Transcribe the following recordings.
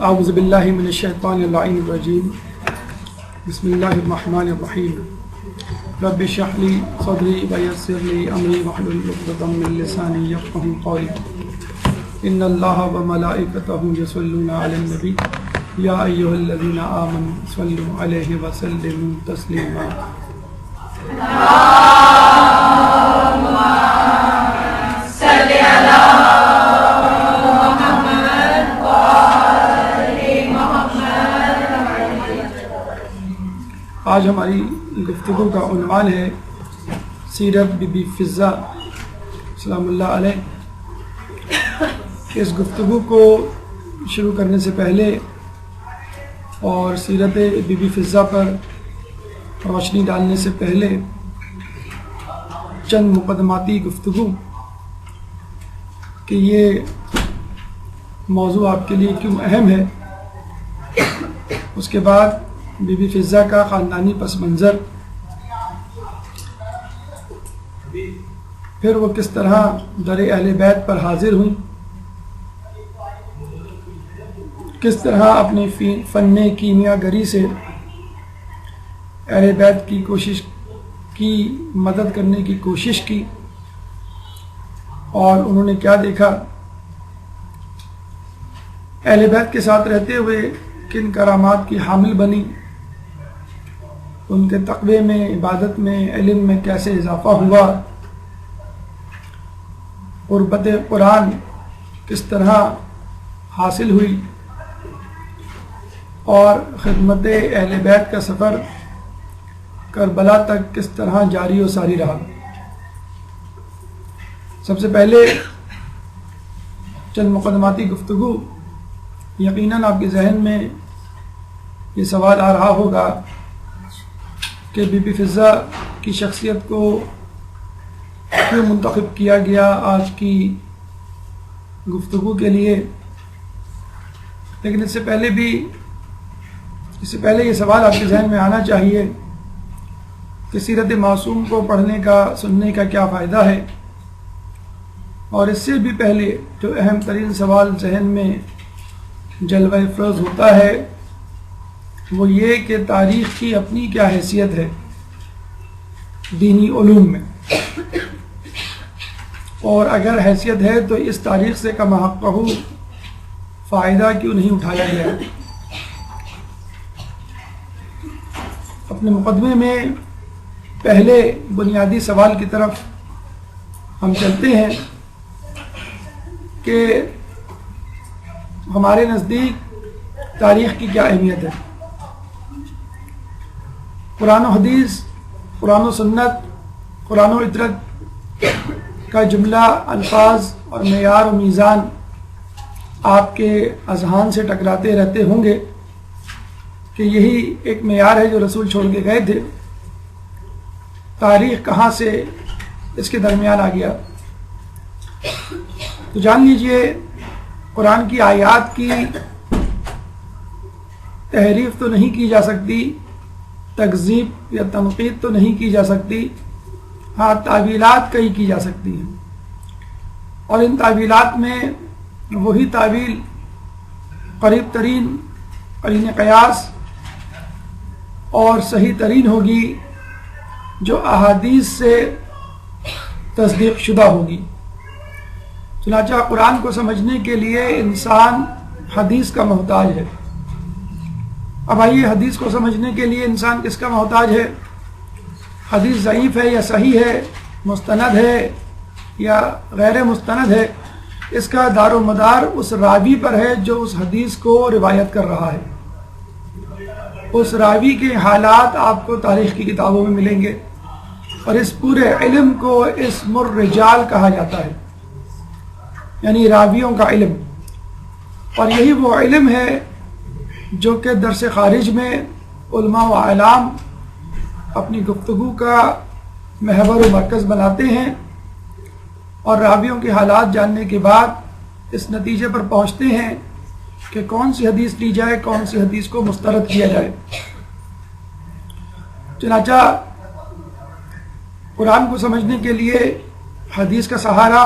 اعوذ باللہ من الشیطان اللعین الرجیم بسم اللہ الرحمن الرحیم رب اشرح لی صدری ویسر لی امری واحلل عقدۃ من لسانی یفقہوا قولی ان اللہ وملائکتہ یصلون علی النبی یا ایھا الذین آمنوا صلوا علیہ وسلموا تسلیما آج ہماری گفتگو کا عنوان ہے سیرت بی بی فضہ سلام اللہ علیہ۔ اس گفتگو کو شروع کرنے سے پہلے اور سیرت بی بی فضہ پر روشنی ڈالنے سے پہلے چند مقدماتی گفتگو کہ یہ موضوع آپ کے لیے کیوں اہم ہے، اس کے بعد بی بی فضہ کا خاندانی پس منظر، پھر وہ کس طرح در اہل بیت پر حاضر ہوئیں، کس طرح اپنی فن کیمیا گری سے اہل بیت کی مدد کرنے کی کوشش کی اور انہوں نے کیا دیکھا، اہل بیت کے ساتھ رہتے ہوئے کن کرامات کی حامل بنی، ان کے تقوی میں، عبادت میں، علم میں کیسے اضافہ ہوا، قربت قرآن کس طرح حاصل ہوئی اور خدمت اہل بیت کا سفر کربلا تک کس طرح جاری و ساری رہا۔ سب سے پہلے چند مقدماتی گفتگو، یقیناً آپ کے ذہن میں یہ سوال آ رہا ہوگا کہ بی بی فضہ کی شخصیت کو کیوں منتخب کیا گیا آج کی گفتگو کے لیے، لیکن اس سے پہلے یہ سوال آپ کے ذہن میں آنا چاہیے کہ سیرت معصوم کو پڑھنے کا، سننے کا کیا فائدہ ہے، اور اس سے بھی پہلے جو اہم ترین سوال ذہن میں جلوہ افروز ہوتا ہے وہ یہ کہ تاریخ کی اپنی کیا حیثیت ہے دینی علوم میں، اور اگر حیثیت ہے تو اس تاریخ سے کم حقہ فائدہ کیوں نہیں اٹھایا گیا۔ اپنے مقدمے میں پہلے بنیادی سوال کی طرف ہم چلتے ہیں کہ ہمارے نزدیک تاریخ کی کیا اہمیت ہے۔ قرآن و حدیث، قرآن و سنت، قرآن و عطرت کا جملہ، الفاظ اور معیار و میزان آپ کے اذہان سے ٹکراتے رہتے ہوں گے کہ یہی ایک معیار ہے جو رسول چھوڑ کے گئے تھے، تاریخ کہاں سے اس کے درمیان آ گیا۔ تو جان لیجئے قرآن کی آیات کی تحریف تو نہیں کی جا سکتی، تکذیب یا تنقید تو نہیں کی جا سکتی، ہاں تعویلات کئی کی جا سکتی ہیں، اور ان تعویلات میں وہی تعویل قریب ترین قرین قیاس اور صحیح ترین ہوگی جو احادیث سے تصدیق شدہ ہوگی۔ چنانچہ قرآن کو سمجھنے کے لیے انسان حدیث کا محتاج ہے۔ اب آئیے، حدیث کو سمجھنے کے لیے انسان کس کا محتاج ہے؟ حدیث ضعیف ہے یا صحیح ہے، مستند ہے یا غیر مستند ہے، اس کا دار و مدار اس راوی پر ہے جو اس حدیث کو روایت کر رہا ہے۔ اس راوی کے حالات آپ کو تاریخ کی کتابوں میں ملیں گے، اور اس پورے علم کو اسم الرجال کہا جاتا ہے، یعنی راویوں کا علم، اور یہی وہ علم ہے جو کہ درس خارج میں علماء و اعلام اپنی گفتگو کا محور و مرکز بناتے ہیں، اور راویوں کے حالات جاننے کے بعد اس نتیجے پر پہنچتے ہیں کہ کون سی حدیث لی جائے، کون سی حدیث کو مسترد کیا جائے۔ چنانچہ قرآن کو سمجھنے کے لیے حدیث کا سہارا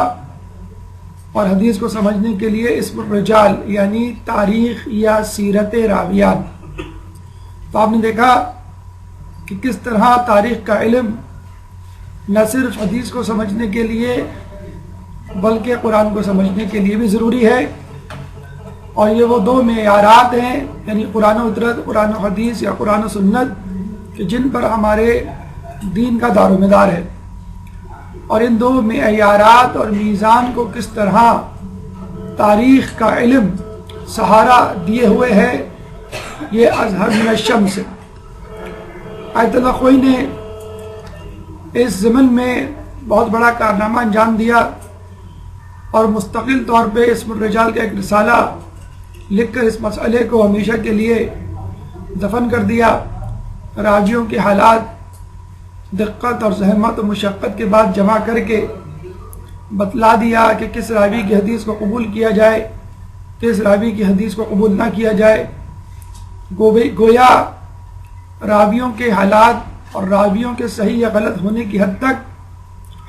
اور حدیث کو سمجھنے کے لیے اسم الرجال یعنی تاریخ یا سیرت راویان. تو آپ نے دیکھا کہ کس طرح تاریخ کا علم نہ صرف حدیث کو سمجھنے کے لیے بلکہ قرآن کو سمجھنے کے لیے بھی ضروری ہے. اور یہ وہ دو معیارات ہیں یعنی قرآن و فطرت، قرآن و حدیث یا قرآن و سنت کہ جن پر ہمارے دین کا دار و مدار ہے. اور ان دو معیارات اور میزان کو کس طرح تاریخ کا علم سہارا دیے ہوئے ہے یہ اظہر من الشمس. آیت اللہ خوئی نے اس ضمن میں بہت بڑا کارنامہ انجام دیا اور مستقل طور پہ اسم الرجال کا ایک رسالہ لکھ کر اس مسئلے کو ہمیشہ کے لیے دفن کر دیا. راویوں کے حالات دقت اور زحمت و مشقت کے بعد جمع کر کے بتلا دیا کہ کس راوی کی حدیث کو قبول کیا جائے، کس راوی کی حدیث کو قبول نہ کیا جائے. گویا راویوں کے حالات اور راویوں کے صحیح یا غلط ہونے کی حد تک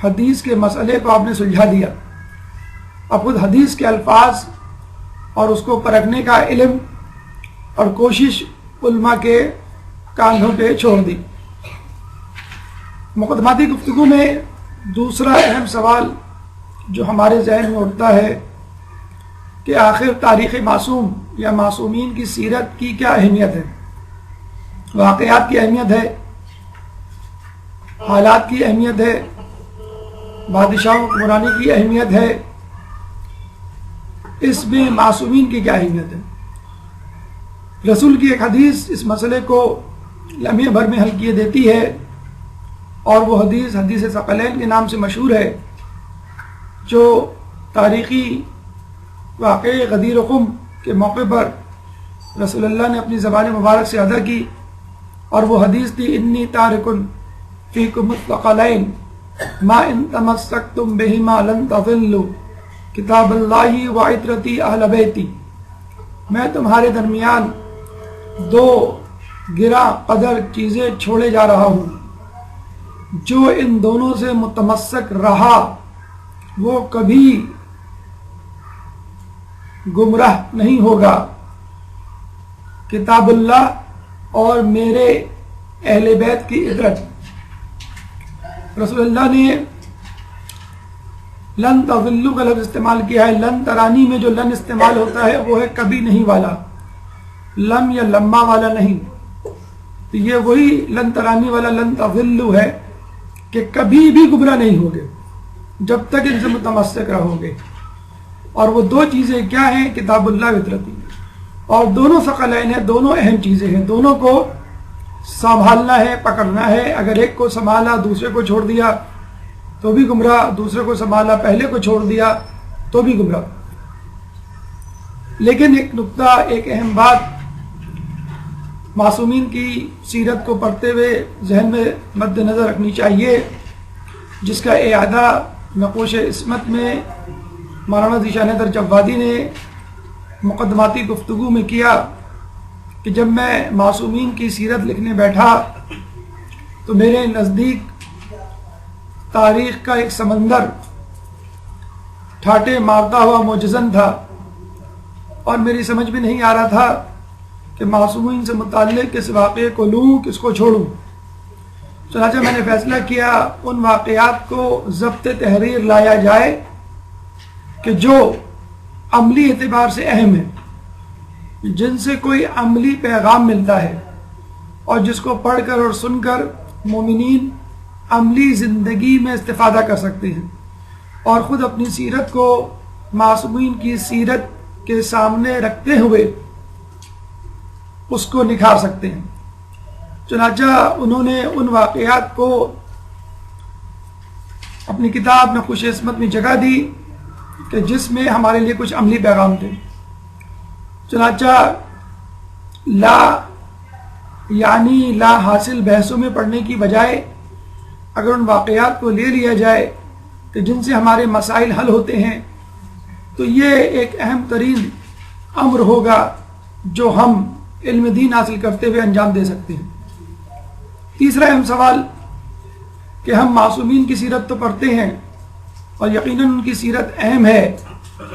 حدیث کے مسئلے کو آپ نے سلجھا دیا. اب خود حدیث کے الفاظ اور اس کو پرکھنے کا علم اور کوشش علماء کے کاندھوں پہ چھوڑ دی. مقدماتی گفتگو میں دوسرا اہم سوال جو ہمارے ذہن میں اٹھتا ہے کہ آخر تاریخ معصوم یا معصومین کی سیرت کی کیا اہمیت ہے. واقعات کی اہمیت ہے، حالات کی اہمیت ہے، بادشاہوں حکمرانی کی اہمیت ہے، اس میں معصومین کی کیا اہمیت ہے. رسول کی ایک حدیث اس مسئلے کو لمحے بھر میں حل کیے دیتی ہے اور وہ حدیث حدیث ثقلین کے نام سے مشہور ہے جو تاریخی واقعے غدیر و خم کے موقع پر رسول اللہ نے اپنی زبان مبارک سے ادا کی. اور وہ حدیث تھی انی تارکن فیکم الثقلین ما ان تمسکتم بہما لن تضلوا کتاب اللہ و عطرتی اہل بیتی. میں تمہارے درمیان دو گرا قدر چیزیں چھوڑے جا رہا ہوں، جو ان دونوں سے متمسک رہا وہ کبھی گمراہ نہیں ہوگا، کتاب اللہ اور میرے اہل بیت کی عطرت. رسول اللہ نے لن تضلوا کا لفظ استعمال کیا ہے. لن ترانی میں جو لن استعمال ہوتا ہے وہ ہے کبھی نہیں والا، لم یا لما والا نہیں. تو یہ وہی لن ترانی والا لن تضلوا ہے کہ کبھی بھی گمراہ نہیں ہوگے جب تک ان سے متمسک رہو گے. اور وہ دو چیزیں کیا ہیں؟ کتاب اللہ عطرتی. اور دونوں ثقلین ہیں، دونوں اہم چیزیں ہیں، دونوں کو سنبھالنا ہے، پکڑنا ہے. اگر ایک کو سنبھالا دوسرے کو چھوڑ دیا تو بھی گمراہ، دوسرے کو سنبھالا پہلے کو چھوڑ دیا تو بھی گمراہ. لیکن ایک نقطہ، ایک اہم بات معصومین کی سیرت کو پڑھتے ہوئے ذہن میں مد نظر رکھنی چاہیے، جس کا اعادہ نقوش عصمت میں مولانا ذیشان حیدر جوادی نے مقدماتی گفتگو میں کیا کہ جب میں معصومین کی سیرت لکھنے بیٹھا تو میرے نزدیک تاریخ کا ایک سمندر ٹھاٹے مارتا ہوا معجزن تھا اور میری سمجھ میں نہیں آ رہا تھا کہ معصومین سے متعلق کس واقعے کو لوں، کس کو چھوڑوں. چنانچہ میں نے فیصلہ کیا ان واقعات کو ضبط تحریر لایا جائے کہ جو عملی اعتبار سے اہم ہے، جن سے کوئی عملی پیغام ملتا ہے اور جس کو پڑھ کر اور سن کر مومنین عملی زندگی میں استفادہ کر سکتے ہیں اور خود اپنی سیرت کو معصومین کی سیرت کے سامنے رکھتے ہوئے اس کو نکھار سکتے ہیں. چنانچہ انہوں نے ان واقعات کو اپنی کتاب نقوش عصمت میں جگہ دی کہ جس میں ہمارے لیے کچھ عملی پیغام تھے. چنانچہ لا حاصل بحثوں میں پڑھنے کی بجائے اگر ان واقعات کو لے لیا جائے کہ جن سے ہمارے مسائل حل ہوتے ہیں تو یہ ایک اہم ترین امر ہوگا جو ہم علم دین حاصل کرتے ہوئے انجام دے سکتے ہیں. تیسرا اہم سوال کہ ہم معصومین کی سیرت تو پڑھتے ہیں اور یقیناً ان کی سیرت اہم ہے،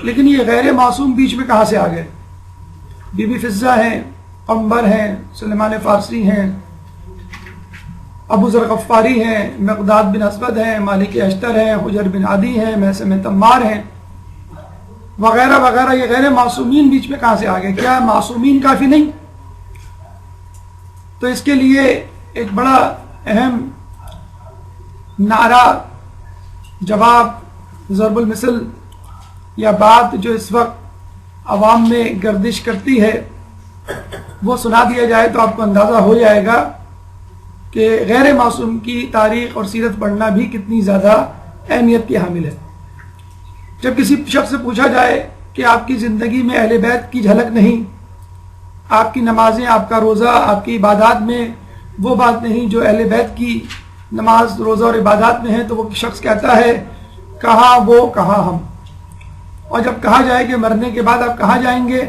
لیکن یہ غیر معصوم بیچ میں کہاں سے آ گئے؟ بی بی فضہ ہیں، قمبر ہیں، سلیمان فارسی ہیں، ابو ذر غفاری ہیں، مقداد بن اسود ہیں، مالک اشتر ہیں، حجر بن عدی ہیں، محسن تمار ہیں، وغیرہ وغیرہ. یہ غیر معصومین بیچ میں کہاں سے آ گئے؟ کیا معصومین کافی نہیں؟ تو اس کے لیے ایک بڑا اہم نعرہ، جواب، ضرب المثل یا بات جو اس وقت عوام میں گردش کرتی ہے وہ سنا دیا جائے تو آپ کو اندازہ ہو جائے گا کہ غیر معصوم کی تاریخ اور سیرت پڑھنا بھی کتنی زیادہ اہمیت کی حامل ہے. جب کسی شخص سے پوچھا جائے کہ آپ کی زندگی میں اہل بیت کی جھلک نہیں، آپ کی نمازیں، آپ کا روزہ، آپ کی عبادات میں وہ بات نہیں جو اہل بیت کی نماز، روزہ اور عبادات میں ہے، تو وہ شخص کہتا ہے کہاں وہ کہاں ہم. اور جب کہا جائے کہ مرنے کے بعد آپ کہاں جائیں گے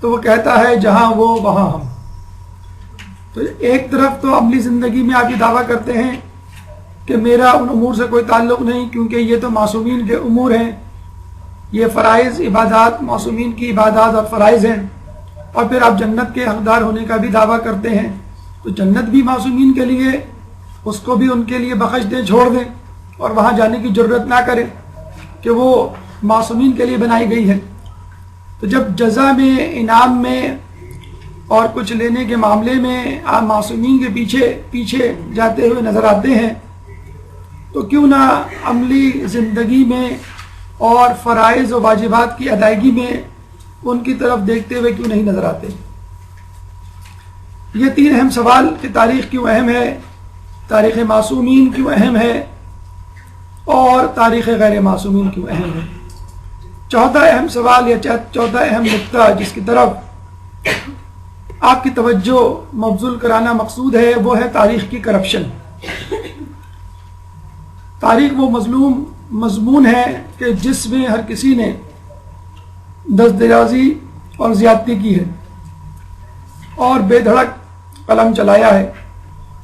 تو وہ کہتا ہے جہاں وہ وہاں ہم. تو ایک طرف تو عملی زندگی میں آپ یہ دعویٰ کرتے ہیں کہ میرا ان امور سے کوئی تعلق نہیں کیونکہ یہ تو معصومین کے امور ہیں، یہ فرائض عبادات معصومین کی عبادات اور فرائض ہیں، اور پھر آپ جنت کے حقدار ہونے کا بھی دعویٰ کرتے ہیں. تو جنت بھی معصومین کے لیے، اس کو بھی ان کے لیے بخش دیں، چھوڑ دیں، اور وہاں جانے کی ضرورت نہ کریں کہ وہ معصومین کے لیے بنائی گئی ہے. تو جب جزا میں، انعام میں اور کچھ لینے کے معاملے میں آپ معصومین کے پیچھے جاتے ہوئے نظر آتے ہیں تو کیوں نہ عملی زندگی میں اور فرائض و واجبات کی ادائیگی میں ان کی طرف دیکھتے ہوئے کیوں نہیں نظر آتے؟ یہ تین اہم سوال کہ تاریخ کیوں اہم ہے، تاریخ معصومین کیوں اہم ہے، اور تاریخ غیر معصومین کیوں اہم ہے. چوتھا اہم سوال یا چوتھا اہم نقطہ جس کی طرف آپ کی توجہ مبذول کرانا مقصود ہے وہ ہے تاریخ کی کرپشن. تاریخ وہ مضمون ہے کہ جس میں ہر کسی نے دست درازی اور زیادتی کی ہے اور بے دھڑک قلم چلایا ہے.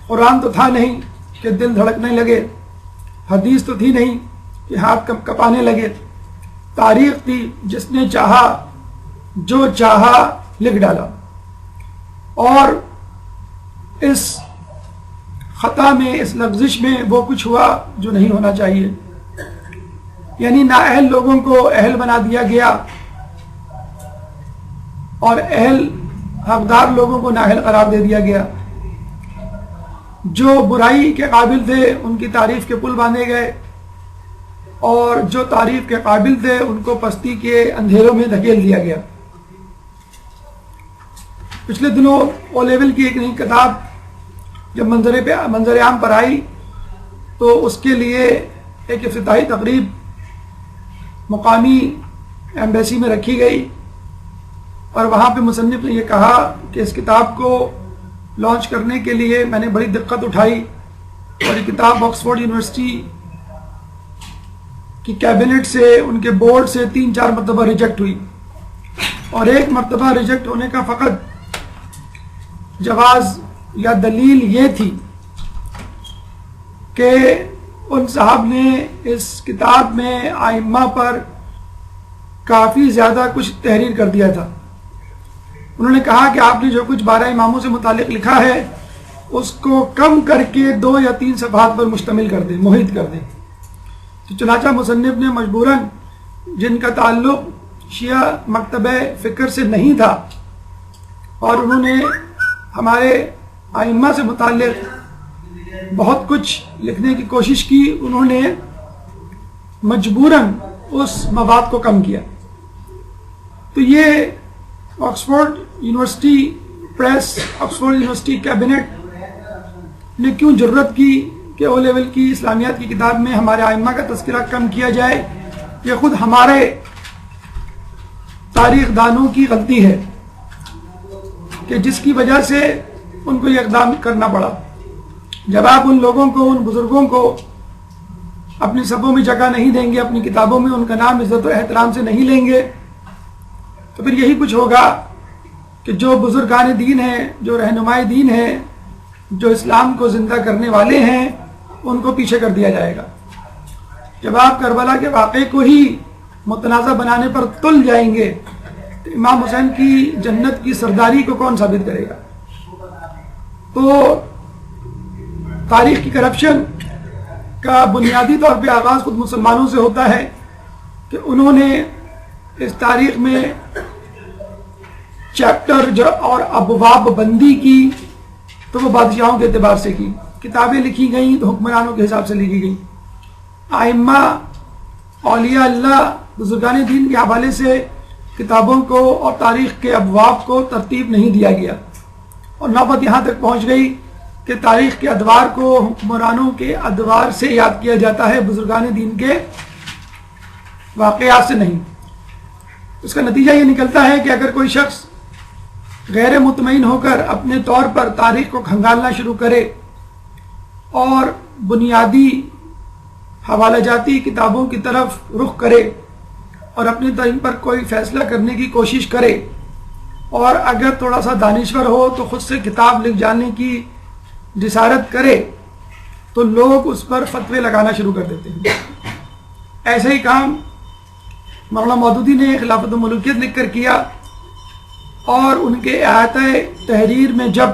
قرآن تو تھا نہیں کہ دل دھڑکنے لگے، حدیث تو تھی نہیں کہ ہاتھ کپانے لگے، تاریخ تھی جس نے چاہا جو چاہا لکھ ڈالا. اور اس خطا میں، اس لغزش میں وہ کچھ ہوا جو نہیں ہونا چاہیے، یعنی نااہل لوگوں کو اہل بنا دیا گیا اور اہل حقدار لوگوں کو نااہل قرار دے دیا گیا. جو برائی کے قابل تھے ان کی تعریف کے پل باندھے گئے اور جو تعریف کے قابل تھے ان کو پستی کے اندھیروں میں دھکیل دیا گیا. پچھلے دنوں او لیول کی ایک نئی کتاب جب منظر عام پر آئی تو اس کے لیے ایک افتتاحی تقریب مقامی ایمبیسی میں رکھی گئی اور وہاں پہ مصنف نے یہ کہا کہ اس کتاب کو لانچ کرنے کے لیے میں نے بڑی دقت اٹھائی اور یہ کتاب آکسفورڈ یونیورسٹی کی کیبنٹ سے، ان کے بورڈ سے 3-4 مرتبہ ریجیکٹ ہوئی، اور ایک مرتبہ ریجیکٹ ہونے کا فقط جواز یا دلیل یہ تھی کہ ان صاحب نے اس کتاب میں ائمہ پر کافی زیادہ کچھ تحریر کر دیا تھا. انہوں نے کہا کہ آپ نے جو کچھ 12 اماموں سے متعلق لکھا ہے اس کو کم کر کے 2 یا 3 صفحات پر مشتمل کر دیں، محیط کر دیں. تو چنانچہ مصنف نے مجبوراً، جن کا تعلق شیعہ مکتبہ فکر سے نہیں تھا اور انہوں نے ہمارے ائمہ سے متعلق بہت کچھ لکھنے کی کوشش کی، انہوں نے مجبوراً اس مواد کو کم کیا. تو یہ Oxford university press, Oxford university cabinet نے کیوں جرت کی کہ او لیول کی اسلامیات کی کتاب میں ہمارے ائمہ کا تذکرہ کم کیا جائے؟ یہ خود ہمارے تاریخ دانوں کی غلطی ہے کہ جس کی وجہ سے ان کو یہ اقدام کرنا پڑا. جب آپ ان لوگوں کو، ان بزرگوں کو اپنی صفوں میں جگہ نہیں دیں گے، اپنی کتابوں میں ان کا نام عزت و احترام سے نہیں لیں گے، تو پھر یہی کچھ ہوگا کہ جو بزرگان دین ہیں، جو رہنمائی دین ہیں، جو اسلام کو زندہ کرنے والے ہیں، ان کو پیچھے کر دیا جائے گا. جب آپ کربلا کے واقعے کو ہی متنازع بنانے پر تل جائیں گے تو امام حسین کی جنت کی سرداری کو کون ثابت کرے گا؟ تو تاریخ کی کرپشن کا بنیادی طور پہ آغاز خود مسلمانوں سے ہوتا ہے کہ انہوں نے اس تاریخ میں چیپٹر اور ابواب بندی کی تو وہ بادشاہوں کے اعتبار سے کی، کتابیں لکھی گئیں تو حکمرانوں کے حساب سے لکھی گئیں، ائمہ اولیاء اللہ بزرگان دین کے حوالے سے کتابوں کو اور تاریخ کے ابواب کو ترتیب نہیں دیا گیا، اور نوبت یہاں تک پہنچ گئی کہ تاریخ کے ادوار کو حکمرانوں کے ادوار سے یاد کیا جاتا ہے، بزرگان دین کے واقعات سے نہیں۔ اس کا نتیجہ یہ نکلتا ہے کہ اگر کوئی شخص غیر مطمئن ہو کر اپنے طور پر تاریخ کو کھنگالنا شروع کرے اور بنیادی حوالہ جاتی کتابوں کی طرف رخ کرے اور اپنے طرف پر کوئی فیصلہ کرنے کی کوشش کرے، اور اگر تھوڑا سا دانشور ہو تو خود سے کتاب لکھ جانے کی جسارت کرے تو لوگ اس پر فتوے لگانا شروع کر دیتے ہیں۔ ایسا ہی کام مولانا مودودی نے خلافت و ملوکیت لکھ کر کیا، اور ان کے احاطہ تحریر میں جب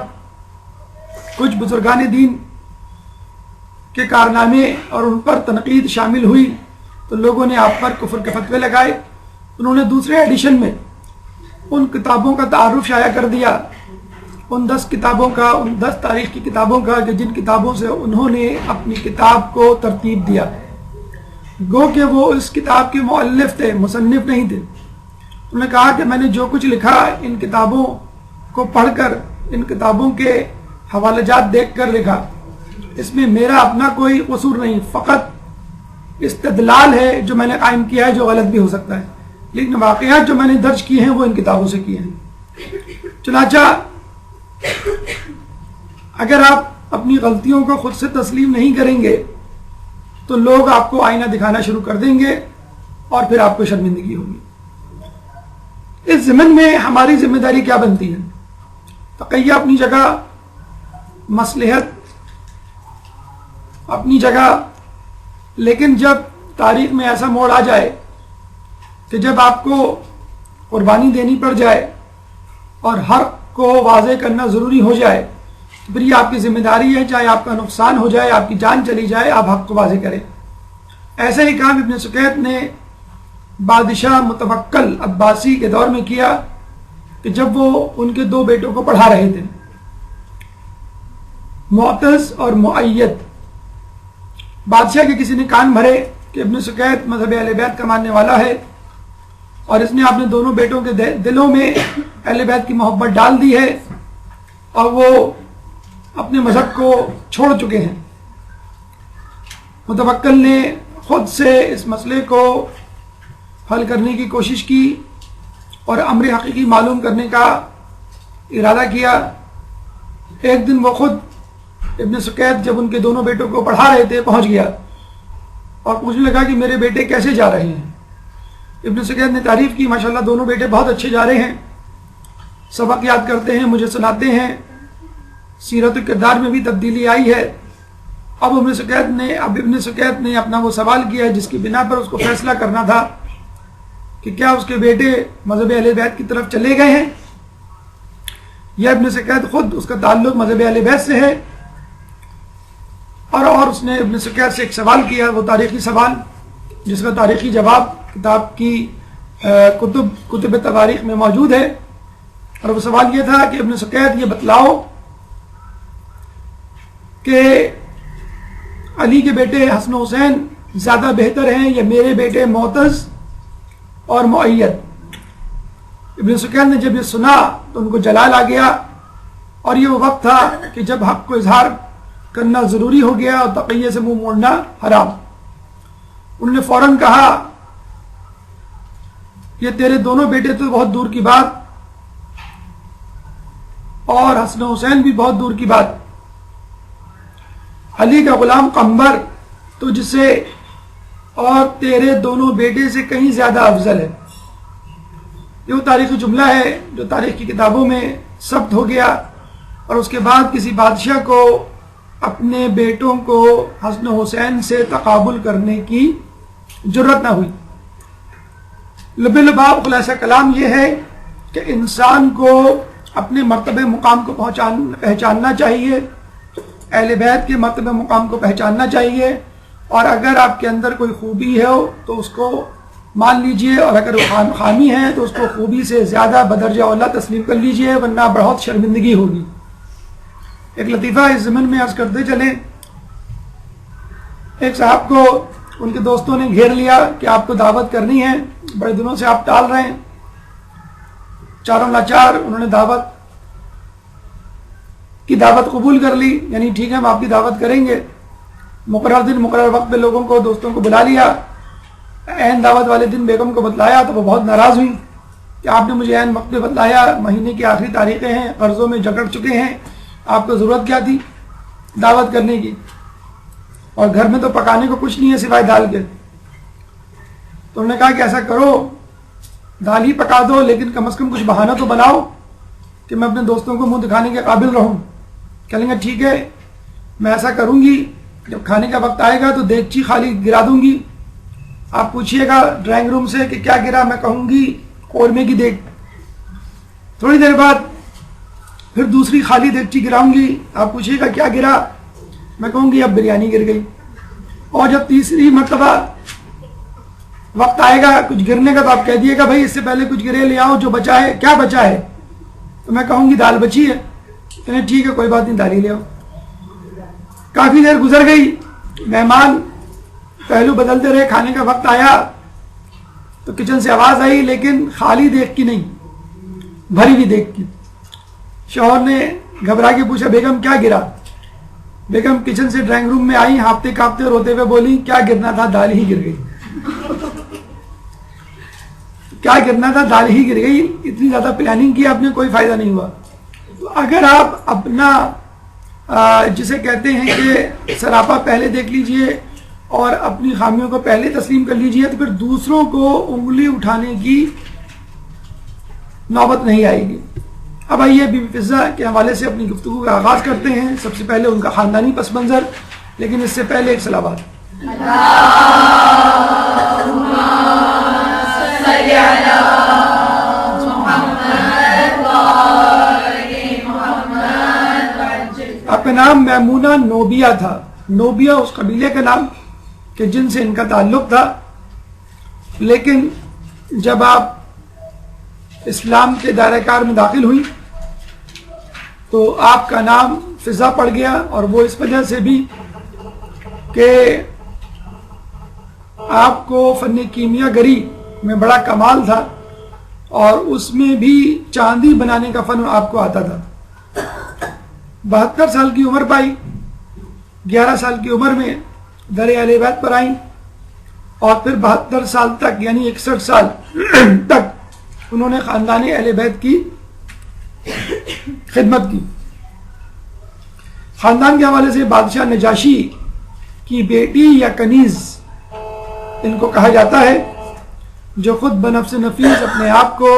کچھ بزرگان دین کے کارنامے اور ان پر تنقید شامل ہوئی تو لوگوں نے آپ پر کفر کے فتوے لگائے۔ انہوں نے دوسرے ایڈیشن میں ان کتابوں کا تعارف شائع کر دیا، ان 10 کتابوں کا، ان 10 تاریخ کی کتابوں کا کہ جن کتابوں سے انہوں نے اپنی کتاب کو ترتیب دیا، گو کہ وہ اس کتاب کے مؤلف تھے، مصنف نہیں تھے۔ انہوں نے کہا کہ میں نے جو کچھ لکھا ان کتابوں کو پڑھ کر، ان کتابوں کے حوالہ جات دیکھ کر لکھا، اس میں میرا اپنا کوئی قصور نہیں، فقط استدلال ہے جو میں نے قائم کیا ہے، جو غلط بھی ہو سکتا ہے، لیکن واقعات جو میں نے درج کیے ہیں وہ ان کتابوں سے کیے ہیں۔ چنانچہ اگر آپ اپنی غلطیوں کو خود سے تسلیم نہیں کریں گے تو لوگ آپ کو آئینہ دکھانا شروع کر دیں گے اور پھر آپ کو شرمندگی ہوگی۔ اس ضمن میں ہماری ذمہ داری کیا بنتی ہے؟ تقیہ اپنی جگہ، مصلحت اپنی جگہ، لیکن جب تاریخ میں ایسا موڑ آ جائے کہ جب آپ کو قربانی دینی پڑ جائے اور حق کو واضح کرنا ضروری ہو جائے تو پھر یہ آپ کی ذمہ داری ہے، چاہے آپ کا نقصان ہو جائے، آپ کی جان چلی جائے، آپ حق کو واضح کریں۔ ایسا ہی کام ابن سکیت نے بادشاہ متوکل عباسی کے دور میں کیا کہ جب وہ ان کے 2 بیٹوں کو پڑھا رہے تھے، معتز اور مؤید۔ بادشاہ کے کسی نے کان بھرے کہ ابن سکیت مذہب اہل بیت کا ماننے والا ہے، اور اس نے اپنے دونوں بیٹوں کے دلوں میں اہل بیت کی محبت ڈال دی ہے اور وہ اپنے مذہب کو چھوڑ چکے ہیں۔ متوکل نے خود سے اس مسئلے کو حل کرنے کی کوشش کی اور امر حقیقی معلوم کرنے کا ارادہ کیا۔ ایک دن وہ خود ابن سکیت جب ان کے دونوں بیٹوں کو پڑھا رہے تھے پہنچ گیا اور پوچھنے لگا کہ میرے بیٹے کیسے جا رہے ہیں؟ ابن سکیت نے تعریف کی، ماشاءاللہ دونوں بیٹے بہت اچھے جا رہے ہیں، سبق یاد کرتے ہیں، مجھے سناتے ہیں، سیرت و کردار میں بھی تبدیلی آئی ہے۔ اب ابن سکیت نے اپنا وہ سوال کیا جس کی بنا پر اس کو فیصلہ کرنا تھا کہ کیا اس کے بیٹے مذہب اہل بیت کی طرف چلے گئے ہیں یا ابن سکیت خود اس کا تعلق مذہب اہل بیت سے ہے۔ اور اس نے ابن سکیت سے ایک سوال کیا، وہ تاریخی سوال جس کا تاریخی جواب کتاب کی کتب تواریخ میں موجود ہے، اور وہ سوال یہ تھا کہ ابن سکیت یہ بتلاؤ کہ علی کے بیٹے حسن و حسین زیادہ بہتر ہیں یا میرے بیٹے معتز اور مؤید؟ ابن سکیت نے جب یہ سنا تو ان کو جلال آ گیا، اور یہ وہ وقت تھا کہ جب حق کو اظہار کرنا ضروری ہو گیا اور تقیہ سے منہ موڑنا حرام۔ انہوں نے فوراً کہا یہ تیرے دونوں بیٹے تو بہت دور کی بات، اور حسن و حسین بھی بہت دور کی بات، علی کا غلام قمبر تجھ سے اور تیرے دونوں بیٹے سے کہیں زیادہ افضل ہے۔ یہ وہ تاریخی جملہ ہے جو تاریخ کی کتابوں میں ثبت ہو گیا، اور اس کے بعد کسی بادشاہ کو اپنے بیٹوں کو حسن و حسین سے تقابل کرنے کی جرت نہ ہوئی۔ لب لباب خلاصہ کلام یہ ہے کہ انسان کو اپنے مرتبہ مقام کو پہچاننا چاہیے، اہل بیت کے مرتبہ مقام کو پہچاننا چاہیے، اور اگر آپ کے اندر کوئی خوبی ہے تو اس کو مان لیجئے، اور اگر وہ خامی ہے تو اس کو خوبی سے زیادہ بدرجہ اولا تسلیم کر لیجئے، ورنہ بہت شرمندگی ہوگی۔ ایک لطیفہ اس ضمن میں عرض کرتے چلیں، ایک صاحب کو ان کے دوستوں نے گھیر لیا کہ آپ کو دعوت کرنی ہے، بڑے دنوں سے آپ ٹال رہے ہیں۔ چاروں لاچار انہوں نے دعوت قبول کر لی، یعنی ٹھیک ہے ہم آپ کی دعوت کریں گے۔ مقرر دن مقرر وقت پہ لوگوں کو دوستوں کو بلا لیا۔ عین دعوت والے دن بیگم کو بتلایا تو وہ بہت ناراض ہوئی کہ آپ نے مجھے عین وقت پہ بتلایا، مہینے کی آخری تاریخیں ہیں، قرضوں میں جکڑ چکے ہیں، آپ کو ضرورت کیا تھی دعوت کرنے کی، اور گھر میں تو پکانے کو کچھ نہیں ہے سوائے دال کے۔ تو انہوں نے کہا کہ ایسا کرو دال ہی پکا دو، لیکن کم از کم کچھ بہانہ تو بناؤ کہ میں اپنے دوستوں کو منہ دکھانے کے قابل رہوں۔ کہیں گے ٹھیک ہے میں ایسا کروں گی، جب کھانے کا وقت آئے گا تو دیگچی خالی گرا دوں گی، آپ پوچھیے گا ڈرائنگ روم سے کہ کیا گرا، میں کہوں گی قورمے کی دیگ۔ تھوڑی دیر بعد پھر دوسری خالی دیگچی گراؤں گی، آپ پوچھیے گا کیا گرا، میں کہوں گی اب بریانی گر گئی۔ اور جب تیسری مرتبہ وقت آئے گا کچھ گرنے کا تو آپ کہہ دیے گا بھائی اس سے پہلے کچھ گرے لے آؤ، جو بچا ہے کیا بچا ہے، تو میں کہوں گی دال بچی ہے، کہنے ٹھیک ہے کوئی بات نہیں دال ہی لے آؤ۔ کافی دیر گزر گئی، مہمان پہلو بدلتے رہے، کھانے کا وقت آیا تو کچن سے آواز آئی، لیکن خالی دیگ کی نہیں، بھری ہوئی دیگ کی۔ شوہر نے گھبرا کے پوچھا بیگم کیا گرا؟ بیگم کچن سے ڈرائنگ روم میں آئی، ہانپتے کانپتے روتے ہوئے بولی کیا گرنا تھا دال ہی گر گئی۔ کیا گرنا تھا دال ہی گر گئی، اتنی زیادہ پلاننگ کی آپ نے کوئی فائدہ نہیں ہوا۔ تو اگر آپ اپنا جسے کہتے ہیں کہ سراپا پہلے دیکھ لیجئے اور اپنی خامیوں کو پہلے تسلیم کر لیجئے، تو پھر دوسروں کو انگلی اٹھانے کی نوبت نہیں آئے گی۔ اب آئیے بی بی فضہ کے حوالے سے اپنی گفتگو کا آغاز کرتے ہیں۔ سب سے پہلے ان کا خاندانی پس منظر، لیکن اس سے پہلے ایک صلوات۔ آپ کا نام میمونہ نوبیہ تھا، نوبیہ اس قبیلے کا نام کہ جن سے ان کا تعلق تھا، لیکن جب آپ اسلام کے دائرہ کار میں داخل ہوئی تو آپ کا نام فضہ پڑ گیا، اور وہ اس وجہ سے بھی کہ آپ کو فن کیمیا گری میں بڑا کمال تھا، اور اس میں بھی چاندی بنانے کا فن آپ کو آتا تھا۔ 72 سال کی عمر پائی، 11 سال کی عمر میں در اہل بیت پر آئیں، اور پھر 72 سال تک یعنی 61 سال تک انہوں نے خاندان اہل بیت کی خدمت کی۔ خاندان کے حوالے سے بادشاہ نجاشی کی بیٹی یا کنیز ان کو کہا جاتا ہے، جو خود بنفس نفیس اپنے آپ کو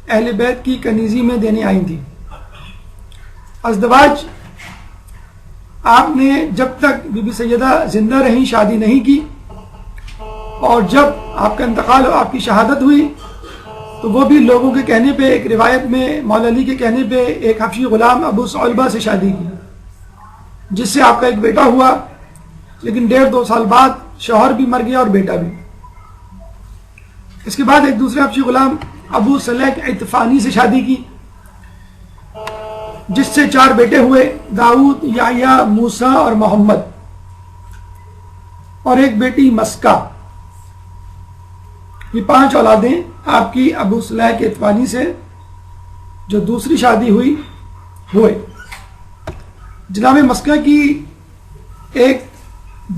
اہل بیت کی کنیزی میں دینے آئی تھی۔ ازدواج آپ نے جب تک بی بی سیدہ زندہ رہیں شادی نہیں کی، اور جب آپ کا انتقال اور آپ کی شہادت ہوئی تو وہ بھی لوگوں کے کہنے پہ، ایک روایت میں مولا علی کے کہنے پہ ایک حبشی غلام ابو صعلبہ سے شادی کی، جس سے آپ کا ایک بیٹا ہوا، لیکن 1.5-2 سال بعد شوہر بھی مر گیا اور بیٹا بھی۔ اس کے بعد ایک دوسرے حبشی غلام ابو صلیح عطفانی سے شادی کی، جس سے 4 بیٹے ہوئے، داؤد، یحییٰ، موسیٰ اور محمد، اور ایک بیٹی مسکہ۔ یہ 5 اولادیں آپ کی ابو صلیح کے عطفانی سے جو دوسری شادی ہوئے۔ جناب مسکہ کی ایک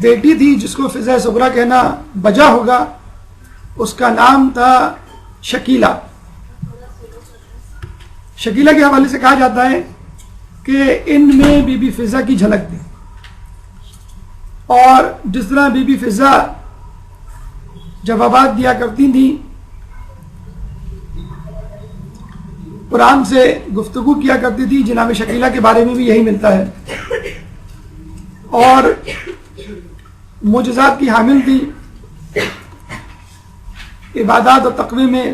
بیٹی تھی جس کو فضہ صغریٰ کہنا بجا ہوگا، اس کا نام تھا شکیلہ۔ شکیلہ کے حوالے سے کہا جاتا ہے کہ ان میں بی بی فضہ کی جھلک تھی، اور جس طرح بی بی فضہ جوابات دیا کرتی تھیں، قرآن سے گفتگو کیا کرتی تھی، جناب شکیلہ کے بارے میں بھی یہی ملتا ہے، اور معجزات کی حامل تھی۔ عبادات اور تقوی میں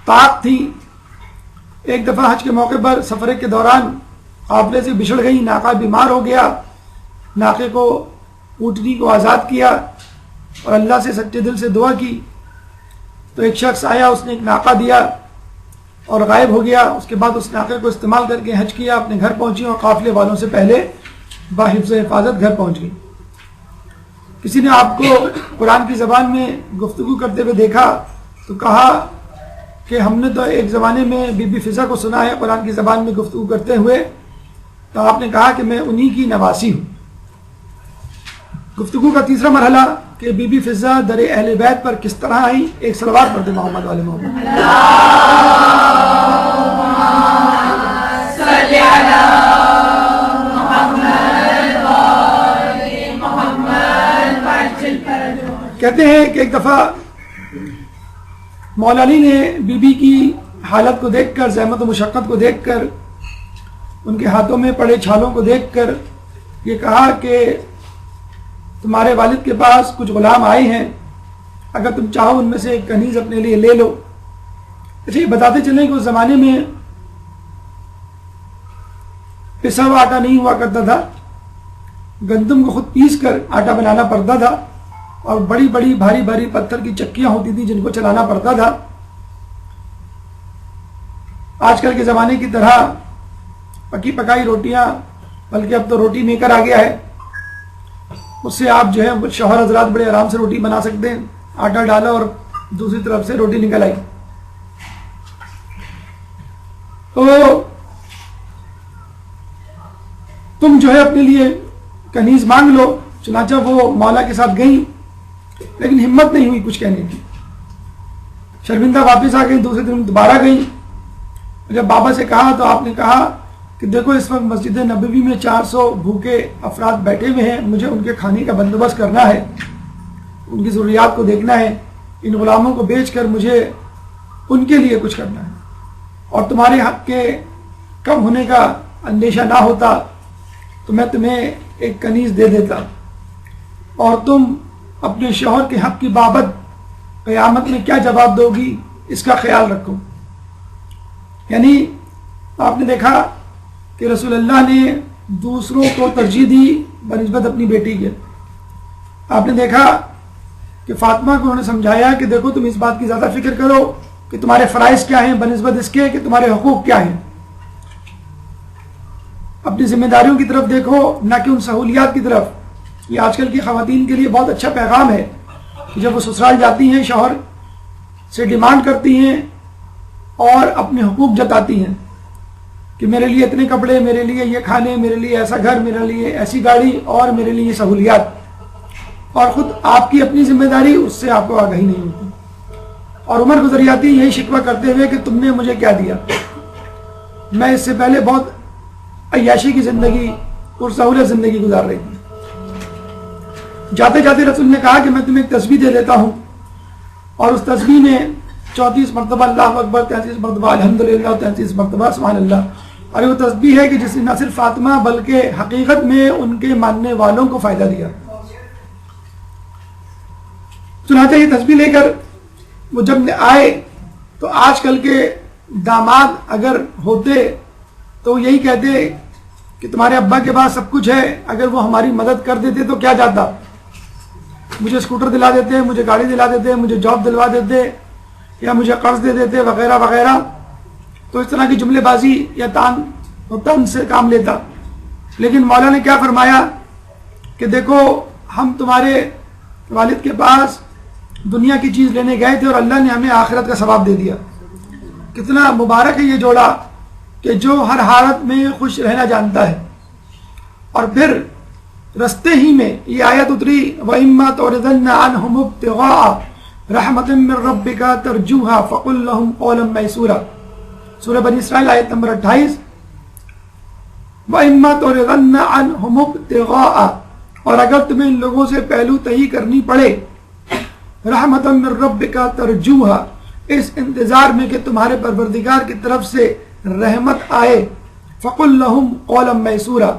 طاقت تھی. ایک دفعہ حج کے موقع پر سفر کے دوران قافلے سے بچھڑ گئی، ناقہ بیمار ہو گیا. ناقے کو اونٹنی کو آزاد کیا اور اللہ سے سچے دل سے دعا کی تو ایک شخص آیا، اس نے ایک ناقہ دیا اور غائب ہو گیا. اس کے بعد اس ناقے کو استعمال کر کے حج کیا، اپنے گھر پہنچی اور قافلے والوں سے پہلے باحفظ حفاظت گھر پہنچ گئی. کسی نے آپ کو قرآن کی زبان میں گفتگو کرتے ہوئے دیکھا تو کہا کہ ہم نے تو ایک زمانے میں بی بی فضا کو سنا ہے قرآن کی زبان میں گفتگو کرتے ہوئے. تو آپ نے کہا کہ میں انہی کی نواسی ہوں. گفتگو کا تیسرا مرحلہ کہ بی بی فضا در اہل بیت پر کس طرح آئی. ایک صلوات پڑھتے محمد والے محمد. کہتے ہیں کہ ایک دفعہ مولا علی نے بی بی کی حالت کو دیکھ کر، زحمت و مشقت کو دیکھ کر، ان کے ہاتھوں میں پڑے چھالوں کو دیکھ کر یہ کہا کہ تمہارے والد کے پاس کچھ غلام آئے ہیں، اگر تم چاہو ان میں سے ایک کنیز اپنے لیے لے لو. اچھا، یہ بتاتے چلیں کہ اس زمانے میں پسا ہوا آٹا نہیں ہوا کرتا تھا، گندم کو خود پیس کر آٹا بنانا پڑتا تھا اور بڑی بڑی بھاری بھاری پتھر کی چکیاں ہوتی تھی جن کو چلانا پڑتا تھا. آج کل کے زمانے کی طرح پکی پکائی روٹیاں، بلکہ اب تو روٹی میکر آ گیا ہے، اس سے آپ جو ہے شوہر حضرات بڑے آرام سے روٹی بنا سکتے ہیں. آٹا ڈالا اور دوسری طرف سے روٹی نکل آئی. تو تم جو ہے اپنے لیے کنیز مانگ لو. چنانچہ وہ مولا کے ساتھ گئیں لیکن ہمت نہیں ہوئی کچھ کہنے کی. شرمندہ واپس آ گئی. دوسرے دن دوبارہ گئیں. جب بابا سے کہا تو آپ نے کہا کہ دیکھو اس وقت مسجد نبوی میں 400 بھوکے افراد بیٹھے ہوئے ہیں، مجھے ان کے کھانے کا بندوبست کرنا ہے، ان کی ضروریات کو دیکھنا ہے. ان غلاموں کو بیچ کر مجھے ان کے لیے کچھ کرنا ہے. اور تمہارے حق کے کم ہونے کا اندیشہ نہ ہوتا تو میں تمہیں ایک کنیز دے دیتا اور تم اپنے شوہر کے حق کی بابت قیامت میں کیا جواب دو گی اس کا خیال رکھو. یعنی آپ نے دیکھا کہ رسول اللہ نے دوسروں کو ترجیح دی بنسبت اپنی بیٹی کے. آپ نے دیکھا کہ فاطمہ کو انہوں نے سمجھایا کہ دیکھو تم اس بات کی زیادہ فکر کرو کہ تمہارے فرائض کیا ہیں بنسبت اس کے کہ تمہارے حقوق کیا ہیں. اپنی ذمہ داریوں کی طرف دیکھو نہ کہ ان سہولیات کی طرف. یہ آج کل کی خواتین کے لیے بہت اچھا پیغام ہے کہ جب وہ سسرال جاتی ہیں شوہر سے ڈیمانڈ کرتی ہیں اور اپنے حقوق جتاتی ہیں کہ میرے لیے اتنے کپڑے، میرے لیے یہ کھانے، میرے لیے ایسا گھر، میرے لیے ایسی گاڑی اور میرے لیے یہ سہولیات، اور خود آپ کی اپنی ذمہ داری اس سے آپ کو آگاہی نہیں ہوتی. اور عمر گزریاتی یہی شکوہ کرتے ہوئے کہ تم نے مجھے کیا دیا، میں اس سے پہلے بہت عیاشی کی زندگی اور سہولت زندگی گزار رہی تھی. جاتے جاتے رسول نے کہا کہ میں تمہیں ایک تسبیح دے دیتا ہوں، اور اس تسبیح میں 34 مرتبہ اللہ اکبر، 33 مرتبہ الحمدللہ، 33 مرتبہ سبحان اللہ. اور وہ تسبیح ہے کہ جس نے نہ صرف فاطمہ بلکہ حقیقت میں ان کے ماننے والوں کو فائدہ دیا. چنانچہ یہ تسبیح لے کر وہ جب آئے تو آج کل کے داماد اگر ہوتے تو یہی کہتے کہ تمہارے ابا کے پاس سب کچھ ہے، اگر وہ ہماری مدد کر دیتے تو کیا جاتا، مجھے اسکوٹر دلا دیتے، مجھے گاڑی دلا دیتے، مجھے جاب دلوا دیتے یا مجھے قرض دے دیتے وغیرہ وغیرہ. تو اس طرح کی جملے بازی یا تان سے کام لیتا. لیکن مولا نے کیا فرمایا کہ دیکھو ہم تمہارے والد کے پاس دنیا کی چیز لینے گئے تھے اور اللہ نے ہمیں آخرت کا ثواب دے دیا. کتنا مبارک ہے یہ جوڑا کہ جو ہر حالت میں خوش رہنا جانتا ہے. اور پھر رستے ہی میں یہ آیت اتری وَإِمَّا تُعْرِضَنَّ عَنْهُمُ ابْتِغَاءَ رَحْمَةٍ مِّن رَّبِّكَ تَرْجُوهَا فَقُل لَّهُمْ قَوْلًا مَّيْسُورًا. سورہ بنی اسرائیل آیت نمبر 28. وَإِمَّا تُعْرِضَنَّ عَنْهُمُ ابْتِغَاءَ، اور اگر تمہیں ان لوگوں سے پہلو تہی کرنی پڑے رحمةً مِّن رَّبِّكَ تَرْجُوهَا، اس انتظار میں کہ تمہارے پروردگار کی طرف سے رحمت آئے، فَقُل لَّهُمْ قَوْلًا مَّيْسُورًا،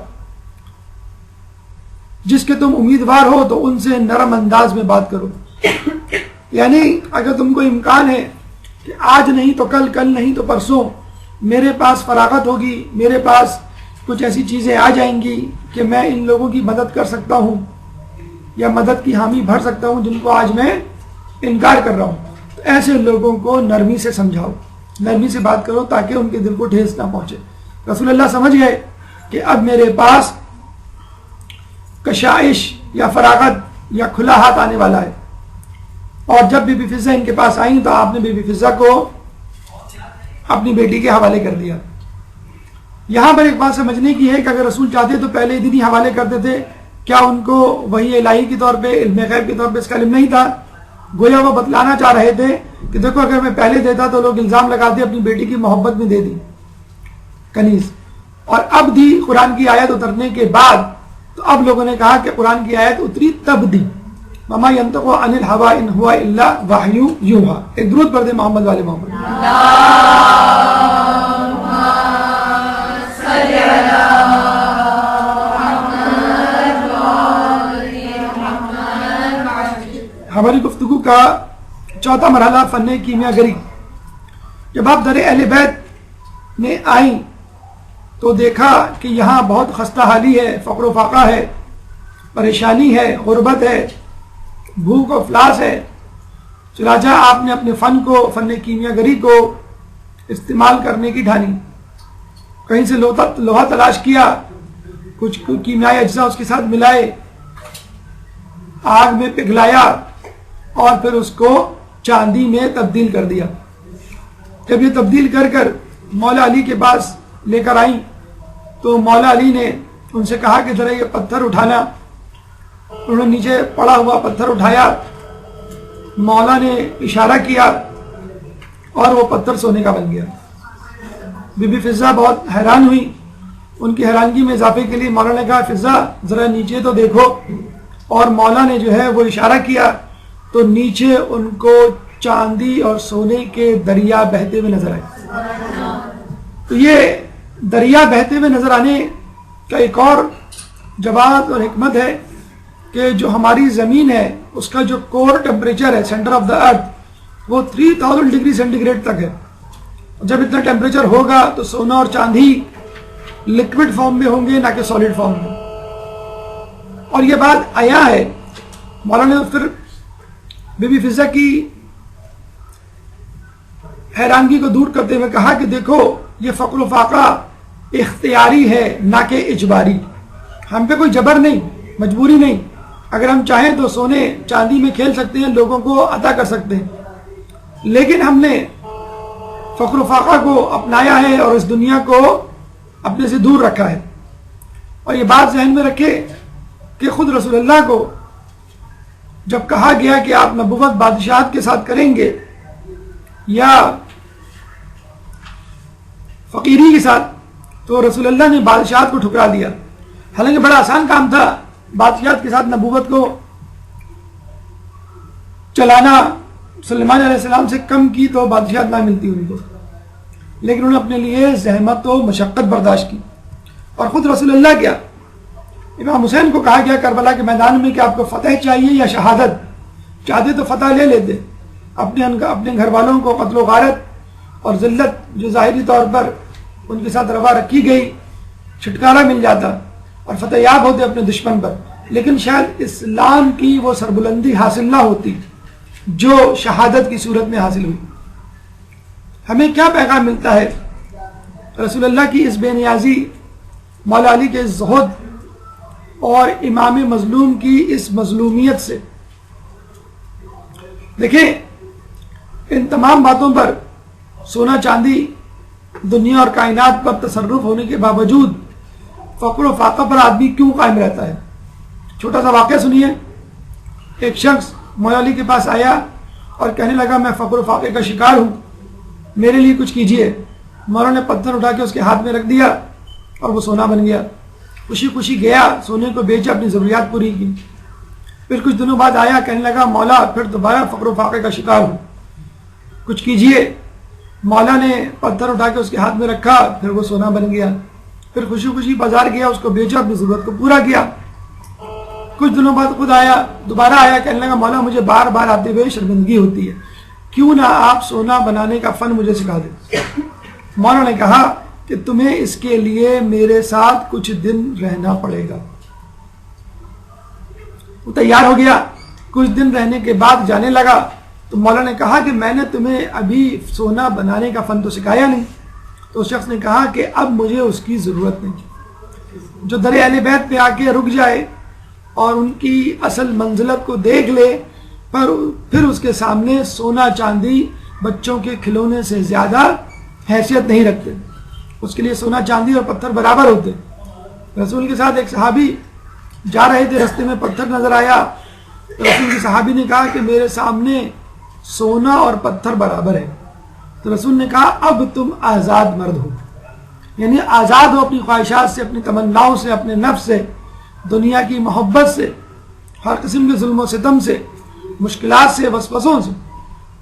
جس کے تم امیدوار ہو تو ان سے نرم انداز میں بات کرو. یعنی اگر تم کو امکان ہے کہ آج نہیں تو کل، کل نہیں تو پرسوں میرے پاس فراغت ہوگی، میرے پاس کچھ ایسی چیزیں آ جائیں گی کہ میں ان لوگوں کی مدد کر سکتا ہوں یا مدد کی حامی بھر سکتا ہوں جن کو آج میں انکار کر رہا ہوں، تو ایسے لوگوں کو نرمی سے سمجھاؤ، نرمی سے بات کرو تاکہ ان کے دل کو ٹھیس نہ پہنچے۔ رسول اللہ سمجھ گئے کہ اب میرے پاس کشائش یا فراغت یا کھلا ہاتھ آنے والا ہے، اور جب بی بی فضہ ان کے پاس آئیں تو آپ نے بی بی فضہ کو اپنی بیٹی کے حوالے کر دیا۔ یہاں پر ایک بات سمجھنے کی ہے کہ اگر رسول چاہتے تو پہلے دن ہی حوالے کرتے تھے، کیا ان کو وحی الہی کے طور پہ، علم غیب کے طور پہ اس کا علم نہیں تھا؟ گویا وہ بتلانا چاہ رہے تھے کہ دیکھو اگر میں پہلے دیتا تو لوگ الزام لگاتے اپنی بیٹی کی محبت میں دے دی کنیز، اور اب دی قرآن کی آیت اترنے کے بعد تو اب لوگوں نے کہا کہ قرآن کی آیت اتری تب دی۔ وما ينطق عن الهوى ان هو الا وحی یوحى۔ ایک درود پڑھ دیں محمد والے محمد۔ ہماری گفتگو کا چوتھا مرحلہ فن کیمیا گری۔ جب آپ در اہل بیت میں آئیں تو دیکھا کہ یہاں بہت خستہ حالی ہے، فقر و فاقہ ہے، پریشانی ہے، غربت ہے، بھوک و افلاس ہے۔ چنانچہ آپ نے اپنے فن کو، فن کیمیا گری کو استعمال کرنے کی ٹھانی، کہیں سے لوہا تلاش کیا، کچھ کیمیائی اجزاء اس کے ساتھ ملائے، آگ میں پگھلایا اور پھر اس کو چاندی میں تبدیل کر دیا۔ جب یہ تبدیل کر کر مولا علی کے پاس لے کر آئیں تو مولا علی نے ان سے کہا کہ ذرا یہ پتھر اٹھانا۔ انہوں نے نیچے پڑا ہوا پتھر اٹھایا، مولا نے اشارہ کیا اور وہ پتھر سونے کا بن گیا۔ بی بی فضہ بہت حیران ہوئی۔ ان کی حیرانگی میں اضافے کے لیے مولا نے کہا فضہ ذرا نیچے تو دیکھو، اور مولا نے جو ہے وہ اشارہ کیا تو نیچے ان کو چاندی اور سونے کے دریا بہتے ہوئے نظر آئے۔ تو یہ دریا بہتے ہوئے نظر آنے کا ایک اور جواز اور حکمت ہے کہ جو ہماری زمین ہے اس کا جو کور ٹیمپریچر ہے، سینٹر آف دا ارتھ، وہ 3000 ڈگری سینٹی گریڈ تک ہے۔ جب اتنا ٹیمپریچر ہوگا تو سونا اور چاندی لکوڈ فارم میں ہوں گے، نہ کہ سالڈ فارم میں۔ اور یہ بات آیا ہے، مولانا نے پھر بی بی فضہ کی حیرانگی کو دور کرتے ہوئے کہا کہ دیکھو یہ فقر و فاقہ اختیاری ہے نہ کہ اجباری، ہم پہ کوئی جبر نہیں، مجبوری نہیں۔ اگر ہم چاہیں تو سونے چاندی میں کھیل سکتے ہیں، لوگوں کو عطا کر سکتے ہیں، لیکن ہم نے فقر و فاقہ کو اپنایا ہے اور اس دنیا کو اپنے سے دور رکھا ہے۔ اور یہ بات ذہن میں رکھے کہ خود رسول اللہ کو جب کہا گیا کہ آپ نبوت بادشاہت کے ساتھ کریں گے یا فقیری کے ساتھ، تو رسول اللہ نے بادشاہت کو ٹھکرا دیا۔ حالانکہ بڑا آسان کام تھا بادشاہت کے ساتھ نبوت کو چلانا۔ سلیمان علیہ السلام سے کم کی تو بادشاہت نہ ملتی ان کو، لیکن انہوں نے اپنے لیے زحمت و مشقت برداشت کی۔ اور خود رسول اللہ کیا، امام حسین کو کہا گیا کربلا کے میدان میں کہ آپ کو فتح چاہیے یا شہادت؟ چاہتے تو فتح لے لیتے، اپنے گھر والوں کو قتل و غارت اور ذلت جو ظاہری طور پر ان کے ساتھ روا رکھی گئی، چھٹکارا مل جاتا اور فتح یاب ہوتے اپنے دشمن پر، لیکن شاید اسلام کی وہ سربلندی حاصل نہ ہوتی جو شہادت کی صورت میں حاصل ہوئی۔ ہمیں کیا پیغام ملتا ہے رسول اللہ کی اس بے نیازی، مولا علی کے زہد اور امام مظلوم کی اس مظلومیت سے؟ دیکھیں ان تمام باتوں پر، سونا چاندی، دنیا اور کائنات پر تصرف ہونے کے باوجود فقر و فاقہ پر آدمی کیوں قائم رہتا ہے؟ چھوٹا سا واقعہ سنیے۔ ایک شخص مولا علی کے پاس آیا اور کہنے لگا میں فقر و فاقے کا شکار ہوں، میرے لیے کچھ کیجئے۔ مولا نے پتھر اٹھا کے اس کے ہاتھ میں رکھ دیا اور وہ سونا بن گیا۔ خوشی خوشی گیا، سونے کو بیچا، اپنی ضروریات پوری کی۔ پھر کچھ دنوں بعد آیا، کہنے لگا مولا پھر دوبارہ فقر و فاقے کا شکار ہوں، کچھ کیجئے۔ مولا نے پتھر اٹھا کے اس کے ہاتھ میں رکھا، پھر وہ سونا بن گیا۔ پھر خوشی خوشی بازار گیا، اس کو بیچا، اپنی ضرورت کو پورا کیا۔ کچھ دنوں بعد خود آیا، دوبارہ آیا، کہنے لگا مولا مجھے بار بار آتے ہوئے شرمندگی ہوتی ہے، کیوں نہ آپ سونا بنانے کا فن مجھے سکھا دیں۔ مولا نے کہا کہ تمہیں اس کے لیے میرے ساتھ کچھ دن رہنا پڑے گا۔ وہ تیار ہو گیا، کچھ دن رہنے کے بعد جانے لگا تو مولا نے کہا کہ میں نے تمہیں ابھی سونا بنانے کا فن تو سکھایا نہیں۔ تو اس شخص نے کہا کہ اب مجھے اس کی ضرورت نہیں۔ جو در اہل بیت پہ آ کے رک جائے اور ان کی اصل منزلت کو دیکھ لے، پر پھر اس کے سامنے سونا چاندی بچوں کے کھلونے سے زیادہ حیثیت نہیں رکھتے، اس کے لیے سونا چاندی اور پتھر برابر ہوتے۔ رسول کے ساتھ ایک صحابی جا رہے تھے، رستے میں پتھر نظر آیا تو رسول کے صحابی نے کہا کہ میرے سامنے سونا اور پتھر برابر ہے۔ تو رسول نے کہا اب تم آزاد مرد ہو، یعنی آزاد ہو اپنی خواہشات سے، اپنی تمناؤں سے، اپنے نفس سے، دنیا کی محبت سے، ہر قسم کے ظلم و ستم سے، مشکلات سے، وسوسوں سے۔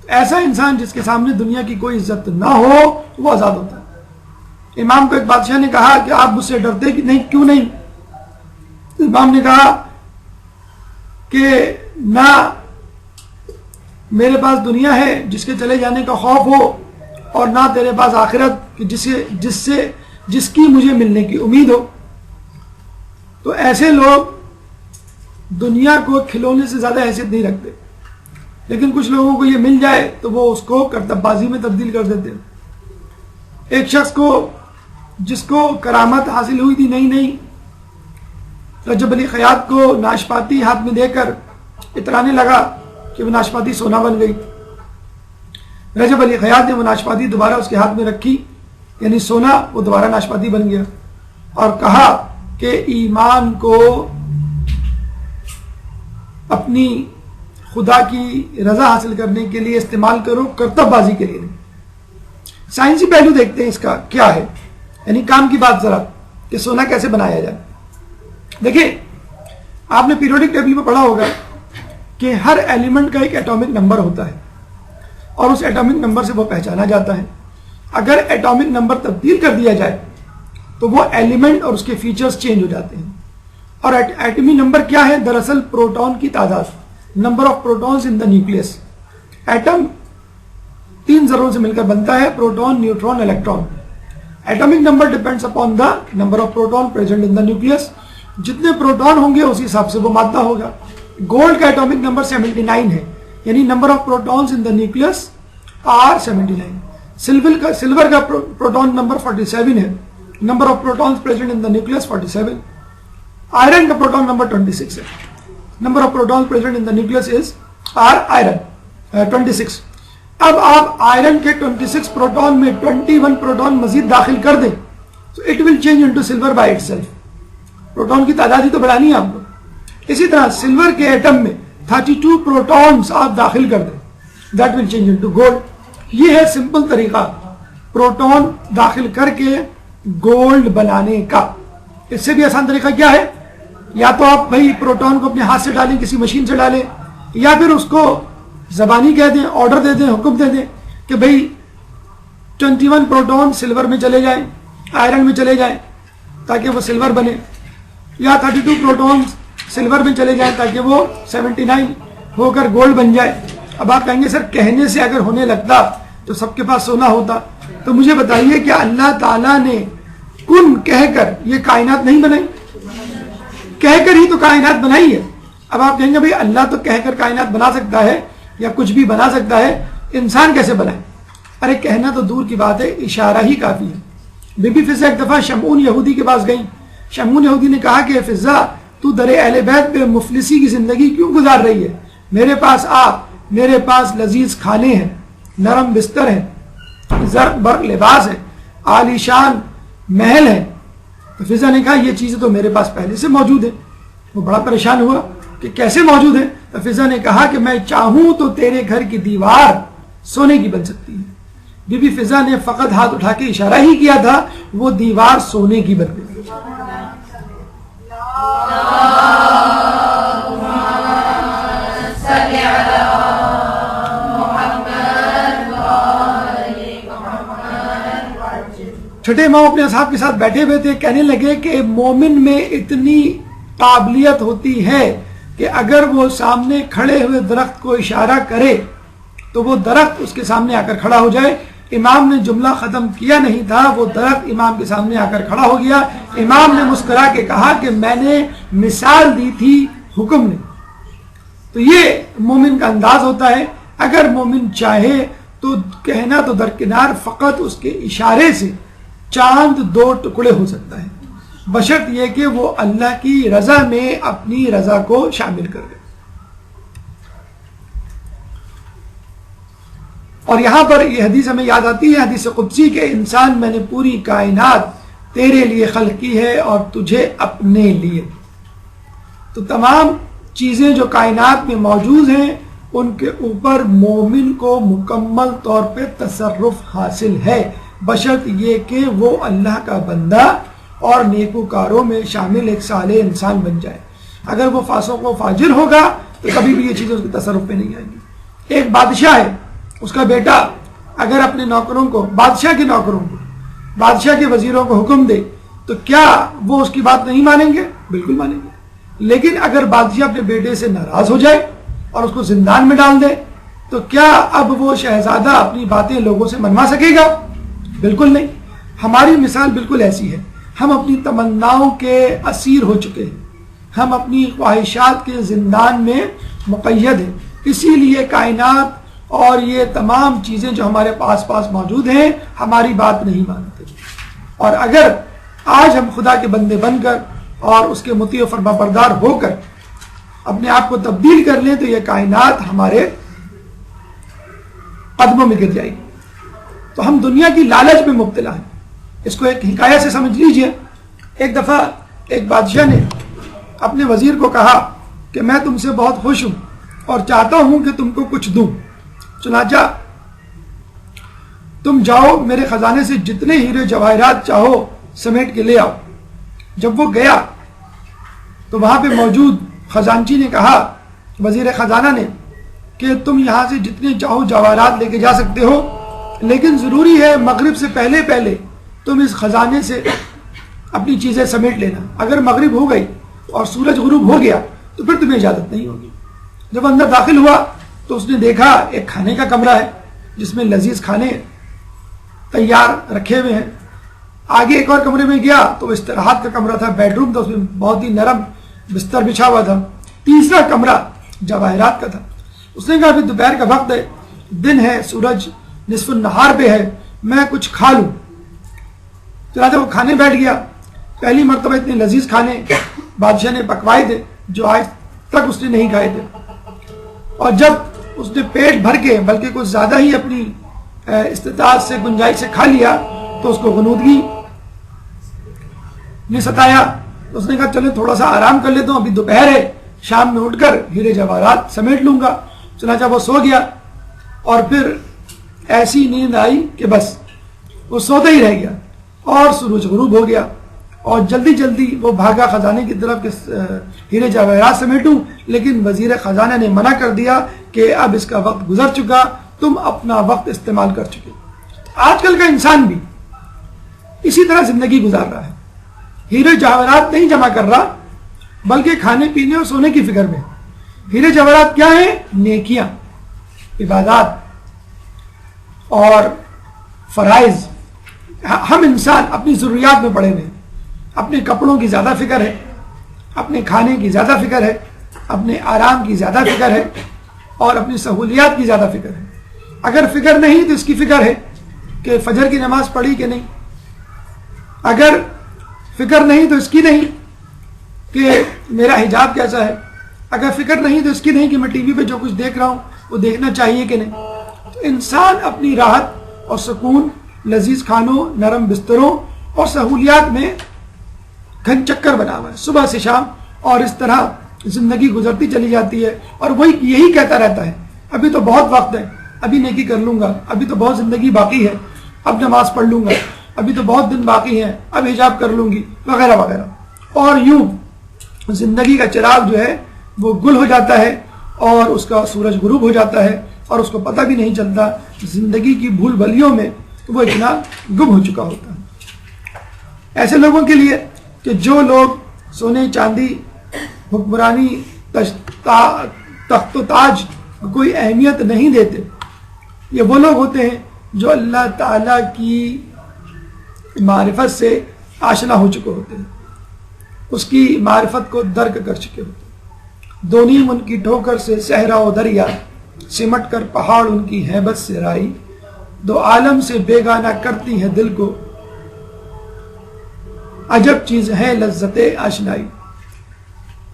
ایسا انسان جس کے سامنے دنیا کی کوئی عزت نہ ہو وہ آزاد ہوتا ہے۔ امام کو ایک بادشاہ نے کہا کہ آپ مجھ سے ڈرتے کہ نہیں، کیوں نہیں؟ امام نے کہا کہ نہ میرے پاس دنیا ہے جس کے چلے جانے کا خوف ہو، اور نہ تیرے پاس آخرت جس کی مجھے ملنے کی امید ہو۔ تو ایسے لوگ دنیا کو کھلونے سے زیادہ حیثیت نہیں رکھتے، لیکن کچھ لوگوں کو یہ مل جائے تو وہ اس کو کرتب بازی میں تبدیل کر دیتے۔ ایک شخص کو جس کو کرامت حاصل ہوئی تھی نئی رجب علی خیاط کو ناشپاتی ہاتھ میں دے کر اترانے لگا کہ وہ ناشپاتی سونا بن گئی۔ رجب علی خیاط نے وہ ناشپاتی دوبارہ اس کے ہاتھ میں رکھی، یعنی سونا وہ دوبارہ ناشپاتی بن گیا، اور کہا کہ ایمان کو اپنی خدا کی رضا حاصل کرنے کے لیے استعمال کرو، کرتب بازی کے لیے نہیں۔ سائنسی پہلو دیکھتے ہیں اس کا کیا ہے، یعنی کام کی بات ذرا کہ سونا کیسے بنایا جائے۔ دیکھیں، آپ نے پیریوڈک ٹیبل میں پڑھا ہوگا کہ ہر ایلیمنٹ کا ایک ایٹامک نمبر ہوتا ہے، اور اس ایٹامک نمبر سے وہ پہچانا جاتا ہے۔ اگر ایٹامک نمبر تبدیل کر دیا جائے تو وہ ایلیمنٹ اور اس کے فیچرز چینج ہو جاتے ہیں۔ اور ایٹمی نمبر کیا ہے؟ دراصل پروٹون کی تعداد، number of protons in the nucleus. Atom 3 ذروں سے مل کر بنتا ہے، proton, neutron, electron. Atomic number depends upon the number of proton present in the nucleus. جتنے پروٹون ہوں گے اسی حساب سے وہ مادہ ہوگا۔ گولڈ کا ایٹامک نمبر 79 ہے، یعنی number of protons in the nucleus are 79۔ Silver کا پروٹون نمبر 47 ہے، number of protons present in the nucleus 47۔ Iron کا پروٹون نمبر 26 ہے، number of protons present in the nucleus is are iron 26۔ اب آپ iron کے 26 proton میں 21 proton مزید داخل کر دیں تو it will change into silver by it self. Proton کی تعداد ہی تو بڑھانی ہے آپ کو۔ اسی طرح سلور کے ایٹم میں 32 پروٹونز آپ داخل کر دیں، that will change into gold. یہ ہے سمپل طریقہ پروٹون داخل کر کے گولڈ بنانے کا۔ اس سے بھی آسان طریقہ کیا ہے؟ یا تو آپ بھائی پروٹون کو اپنے ہاتھ سے ڈالیں، کسی مشین سے ڈالیں، یا پھر اس کو زبانی کہہ دیں، آرڈر دے دیں، حکم دے دیں کہ بھائی 21 پروٹون سلور میں چلے جائیں، آئرن میں چلے جائیں تاکہ وہ سلور بنے، یا 32 پروٹون سلور میں چلے جائیں تاکہ وہ 79 ہو کر گولڈ بن جائے۔ اب آپ کہیں گے سر کہنے سے اگر ہونے لگتا تو سب کے پاس سونا ہوتا، تو مجھے بتائیے کہ اللہ تعالیٰ نے کن کہہ کر یہ کائنات نہیں بنائی؟ کہہ کر ہی تو کائنات بنائی ہے۔ اب آپ کہیں گے بھائی اللہ تو کہہ کر کائنات بنا سکتا ہے یا کچھ بھی بنا سکتا ہے، انسان کیسے بنائے؟ ارے کہنا تو دور کی بات ہے، اشارہ ہی کافی ہے۔ بی بی فضہ ایک دفعہ شمعون یہودی کے پاس گئیں۔ شمعون یہودی نے کہا کہ فضہ تو در اہل بیت پہ مفلسی کی زندگی کیوں گزار رہی ہے؟ میرے پاس آ، میرے پاس لذیذ کھانے ہیں، نرم بستر ہیں، زرق برق لباس ہے، عالی شان محل ہے۔ تو فضہ نے کہا یہ چیزیں تو میرے پاس پہلے سے موجود ہیں۔ وہ بڑا پریشان ہوا کہ کیسے موجود ہیں؟ تو فضہ نے کہا کہ میں چاہوں تو تیرے گھر کی دیوار سونے کی بن سکتی ہے۔ بی بی فضہ نے فقط ہاتھ اٹھا کے اشارہ ہی کیا تھا، وہ دیوار سونے کی بن گئی۔ چھٹے امام اپنے اصحاب کے ساتھ بیٹھے ہوئے تھے، کہنے لگے کہ مومن میں اتنی قابلیت ہوتی ہے کہ اگر وہ سامنے کھڑے ہوئے درخت کو اشارہ کرے تو وہ درخت اس کے سامنے آ کر کھڑا ہو جائے. امام نے جملہ ختم کیا نہیں تھا، وہ درخت امام کے سامنے آ کر کھڑا ہو گیا. امام نے مسکرا کے کہا کہ میں نے مثال دی تھی، حکم نے. تو یہ مومن کا انداز ہوتا ہے. اگر مومن چاہے تو کہنا تو درکنار، فقط اس کے اشارے سے چاند 2 ٹکڑے ہو سکتا ہے، بشرط یہ کہ وہ اللہ کی رضا میں اپنی رضا کو شامل کر دے. اور یہاں پر یہ حدیث ہمیں یاد آتی ہے، حدیث قدسی کہ انسان میں نے پوری کائنات تیرے لیے خلق کی ہے اور تجھے اپنے لیے. تو تمام چیزیں جو کائنات میں موجود ہیں ان کے اوپر مومن کو مکمل طور پہ تصرف حاصل ہے، بشرط یہ کہ وہ اللہ کا بندہ اور نیکوکاروں میں شامل ایک صالح انسان بن جائے. اگر وہ فاسق و فاجر ہوگا تو کبھی بھی یہ چیزیں اس کے تصرف پہ نہیں آئیں گی. ایک بادشاہ ہے، اس کا بیٹا اگر اپنے نوکروں کو، بادشاہ کے نوکروں کو، بادشاہ کے وزیروں کو حکم دے تو کیا وہ اس کی بات نہیں مانیں گے؟ بالکل مانیں گے. لیکن اگر بادشاہ اپنے بیٹے سے ناراض ہو جائے اور اس کو زندان میں ڈال دے تو کیا اب وہ شہزادہ اپنی باتیں لوگوں سے منوا سکے گا؟ بالکل نہیں. ہماری مثال بالکل ایسی ہے. ہم اپنی تمناؤں کے اسیر ہو چکے ہیں، ہم اپنی خواہشات کے زندان میں مقید ہیں. اسی لیے کائنات اور یہ تمام چیزیں جو ہمارے پاس موجود ہیں ہماری بات نہیں مانتے. اور اگر آج ہم خدا کے بندے بن کر اور اس کے مطیع و فرما بردار ہو کر اپنے آپ کو تبدیل کر لیں تو یہ کائنات ہمارے قدموں میں گر جائے گی. تو ہم دنیا کی لالچ میں مبتلا ہیں. اس کو ایک حکایت سے سمجھ لیجئے. ایک دفعہ ایک بادشاہ نے اپنے وزیر کو کہا کہ میں تم سے بہت خوش ہوں اور چاہتا ہوں کہ تم کو کچھ دوں، چنانچہ تم جاؤ میرے خزانے سے جتنے ہیرے جواہرات چاہو سمیٹ کے لے آؤ. جب وہ گیا تو وہاں پہ موجود خزانچی نے کہا وزیر خزانہ نے کہ تم یہاں سے جتنے چاہو جواہرات لے کے جا سکتے ہو، لیکن ضروری ہے مغرب سے پہلے پہلے تم اس خزانے سے اپنی چیزیں سمیٹ لینا. اگر مغرب ہو گئی اور سورج غروب ہو گیا تو پھر تمہیں اجازت نہیں ہوگی. جب اندر داخل ہوا تو اس نے دیکھا ایک کھانے کا کمرہ ہے جس میں لذیذ کھانے تیار رکھے ہوئے ہیں. آگے ایک اور کمرے میں گیا تو وہ استراحت کا کمرہ تھا، بیڈ روم تھا، اس میں بہت ہی نرم بستر بچھا ہوا تھا. تیسرا کمرہ جواہرات کا تھا. اس نے کہا ابھی دوپہر کا وقت ہے، دن ہے، سورج نصف النہار پہ ہے، میں کچھ کھا لوں. چنانچہ وہ کھانے بیٹھ گیا. پہلی مرتبہ اتنے لذیذ کھانے بادشاہ نے پکوائے تھے جو آج تک اس نے نہیں کھائے تھے. اور جب اس نے پیٹ بھر کے بلکہ کچھ زیادہ ہی اپنی استطاعت سے گنجائش سے کھا لیا تو اس کو غنودگی نے ستایا. اس نے کہا چلے تھوڑا سا آرام کر لیتا ہوں، ابھی دوپہر ہے، شام میں اٹھ کر ہیرے جواہرات سمیٹ لوں گا. چنانچہ وہ سو گیا اور پھر ایسی نیند آئی کہ بس وہ سوتا ہی رہ گیا اور سورج غروب ہو گیا. اور جلدی جلدی وہ بھاگا خزانے کی طرف کہ ہیرے جواہرات سمیٹوں، لیکن وزیر خزانہ نے منع کر دیا کہ اب اس کا وقت گزر چکا، تم اپنا وقت استعمال کر چکے. آج کل کا انسان بھی اسی طرح زندگی گزار رہا ہے. ہیرے جواہرات نہیں جمع کر رہا بلکہ کھانے پینے اور سونے کی فکر میں. ہیرے جواہرات کیا ہیں؟ نیکیاں، عبادات اور فرائض. ہم انسان اپنی ضروریات میں پڑے ہوئے ہیں. اپنے کپڑوں کی زیادہ فکر ہے، اپنے کھانے کی زیادہ فکر ہے، اپنے آرام کی زیادہ فکر ہے اور اپنی سہولیات کی زیادہ فکر ہے. اگر فکر نہیں تو اس کی فکر ہے کہ فجر کی نماز پڑھی کہ نہیں. اگر فکر نہیں تو اس کی نہیں کہ میرا حجاب کیسا ہے. اگر فکر نہیں تو اس کی نہیں کہ میں ٹی وی پہ جو کچھ دیکھ رہا ہوں وہ دیکھنا چاہیے کہ نہیں. تو انسان اپنی راحت اور سکون، لذیذ کھانوں، نرم بستروں اور سہولیات میں گھن چکر بنا ہوا ہے صبح سے شام، اور اس طرح زندگی گزرتی چلی جاتی ہے. اور وہی یہی کہتا رہتا ہے ابھی تو بہت وقت ہے، ابھی نیکی کر لوں گا، ابھی تو بہت زندگی باقی ہے، اب نماز پڑھ لوں گا، ابھی تو بہت دن باقی ہیں، اب حجاب کر لوں گی، وغیرہ وغیرہ. اور یوں زندگی کا چراغ جو ہے وہ گل ہو جاتا ہے اور اس کا سورج غروب ہو جاتا ہے اور اس کو پتہ بھی نہیں چلتا. زندگی کی بھول بھلیوں میں وہ اتنا گم ہو چکا ہوتا ہے. ایسے لوگوں کے لیے کہ جو لوگ سونے چاندی، حکمرانی، تخت و تاج کو کوئی اہمیت نہیں دیتے، یہ وہ لوگ ہوتے ہیں جو اللہ تعالیٰ کی معرفت سے آشنا ہو چکے ہوتے ہیں، اس کی معرفت کو درک کر چکے ہوتے ہیں۔ دو نیم ان کی ٹھوکر سے صحرا و دریا، سمٹ کر پہاڑ ان کی ہیبت سے رائی، دو عالم سے بیگانہ کرتی ہے دل کو، عجب چیز ہے لذت آشنائی۔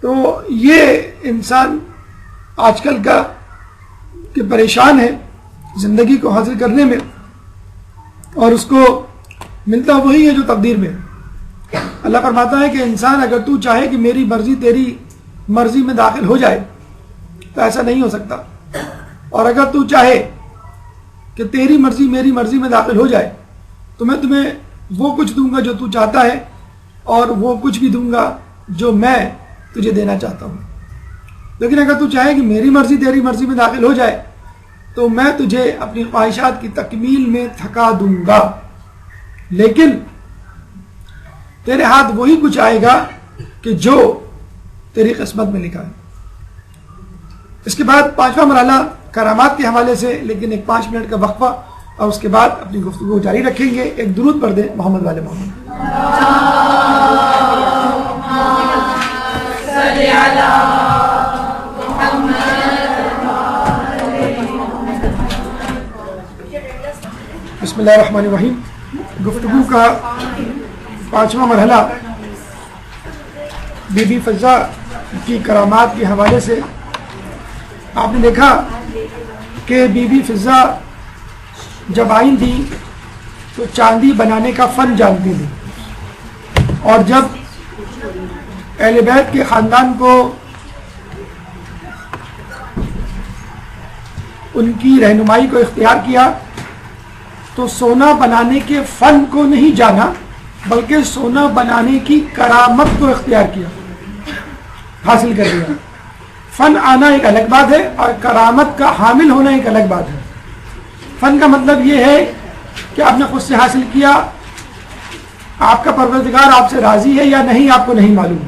تو یہ انسان آج کل کا کہ پریشان ہے زندگی کو حاصل کرنے میں، اور اس کو ملتا وہی ہے جو تقدیر میں ہے۔ اللہ فرماتا ہے کہ انسان اگر تو چاہے کہ میری مرضی تیری مرضی میں داخل ہو جائے تو ایسا نہیں ہو سکتا، اور اگر تو چاہے کہ تیری مرضی میری مرضی میں داخل ہو جائے تو میں تمہیں وہ کچھ دوں گا جو تو چاہتا ہے، اور وہ کچھ بھی دوں گا جو میں تجھے دینا چاہتا ہوں۔ لیکن اگر تو چاہے کہ میری مرضی تیری مرضی میں داخل ہو جائے تو میں تجھے اپنی خواہشات کی تکمیل میں تھکا دوں گا، لیکن تیرے ہاتھ وہی کچھ آئے گا کہ جو تیری قسمت میں لکھا ہے۔ اس کے بعد پانچواں مرحلہ کرامات کے حوالے سے، لیکن ایک 5 منٹ کا وقفہ، اور اس کے بعد اپنی گفتگو جاری رکھیں گے۔ ایک درود پڑھ دیں محمد والے محمد۔ بسم اللہ الرحمن الرحیم۔ گفتگو کا 5واں مرحلہ بی بی فضہ کی کرامات کے حوالے سے۔ آپ نے دیکھا کہ بی بی فضہ جب آئی تھی تو چاندی بنانے کا فن جانتی تھی، اور جب اہل بیت کے خاندان کو ان کی رہنمائی کو اختیار کیا تو سونا بنانے کے فن کو نہیں جانا بلکہ سونا بنانے کی کرامت کو اختیار کیا، حاصل کر لیا۔ فن آنا ایک الگ بات ہے اور کرامت کا حامل ہونا ایک الگ بات ہے۔ فن کا مطلب یہ ہے کہ آپ نے خود سے حاصل کیا، آپ کا پروردگار آپ سے راضی ہے یا نہیں آپ کو نہیں معلوم،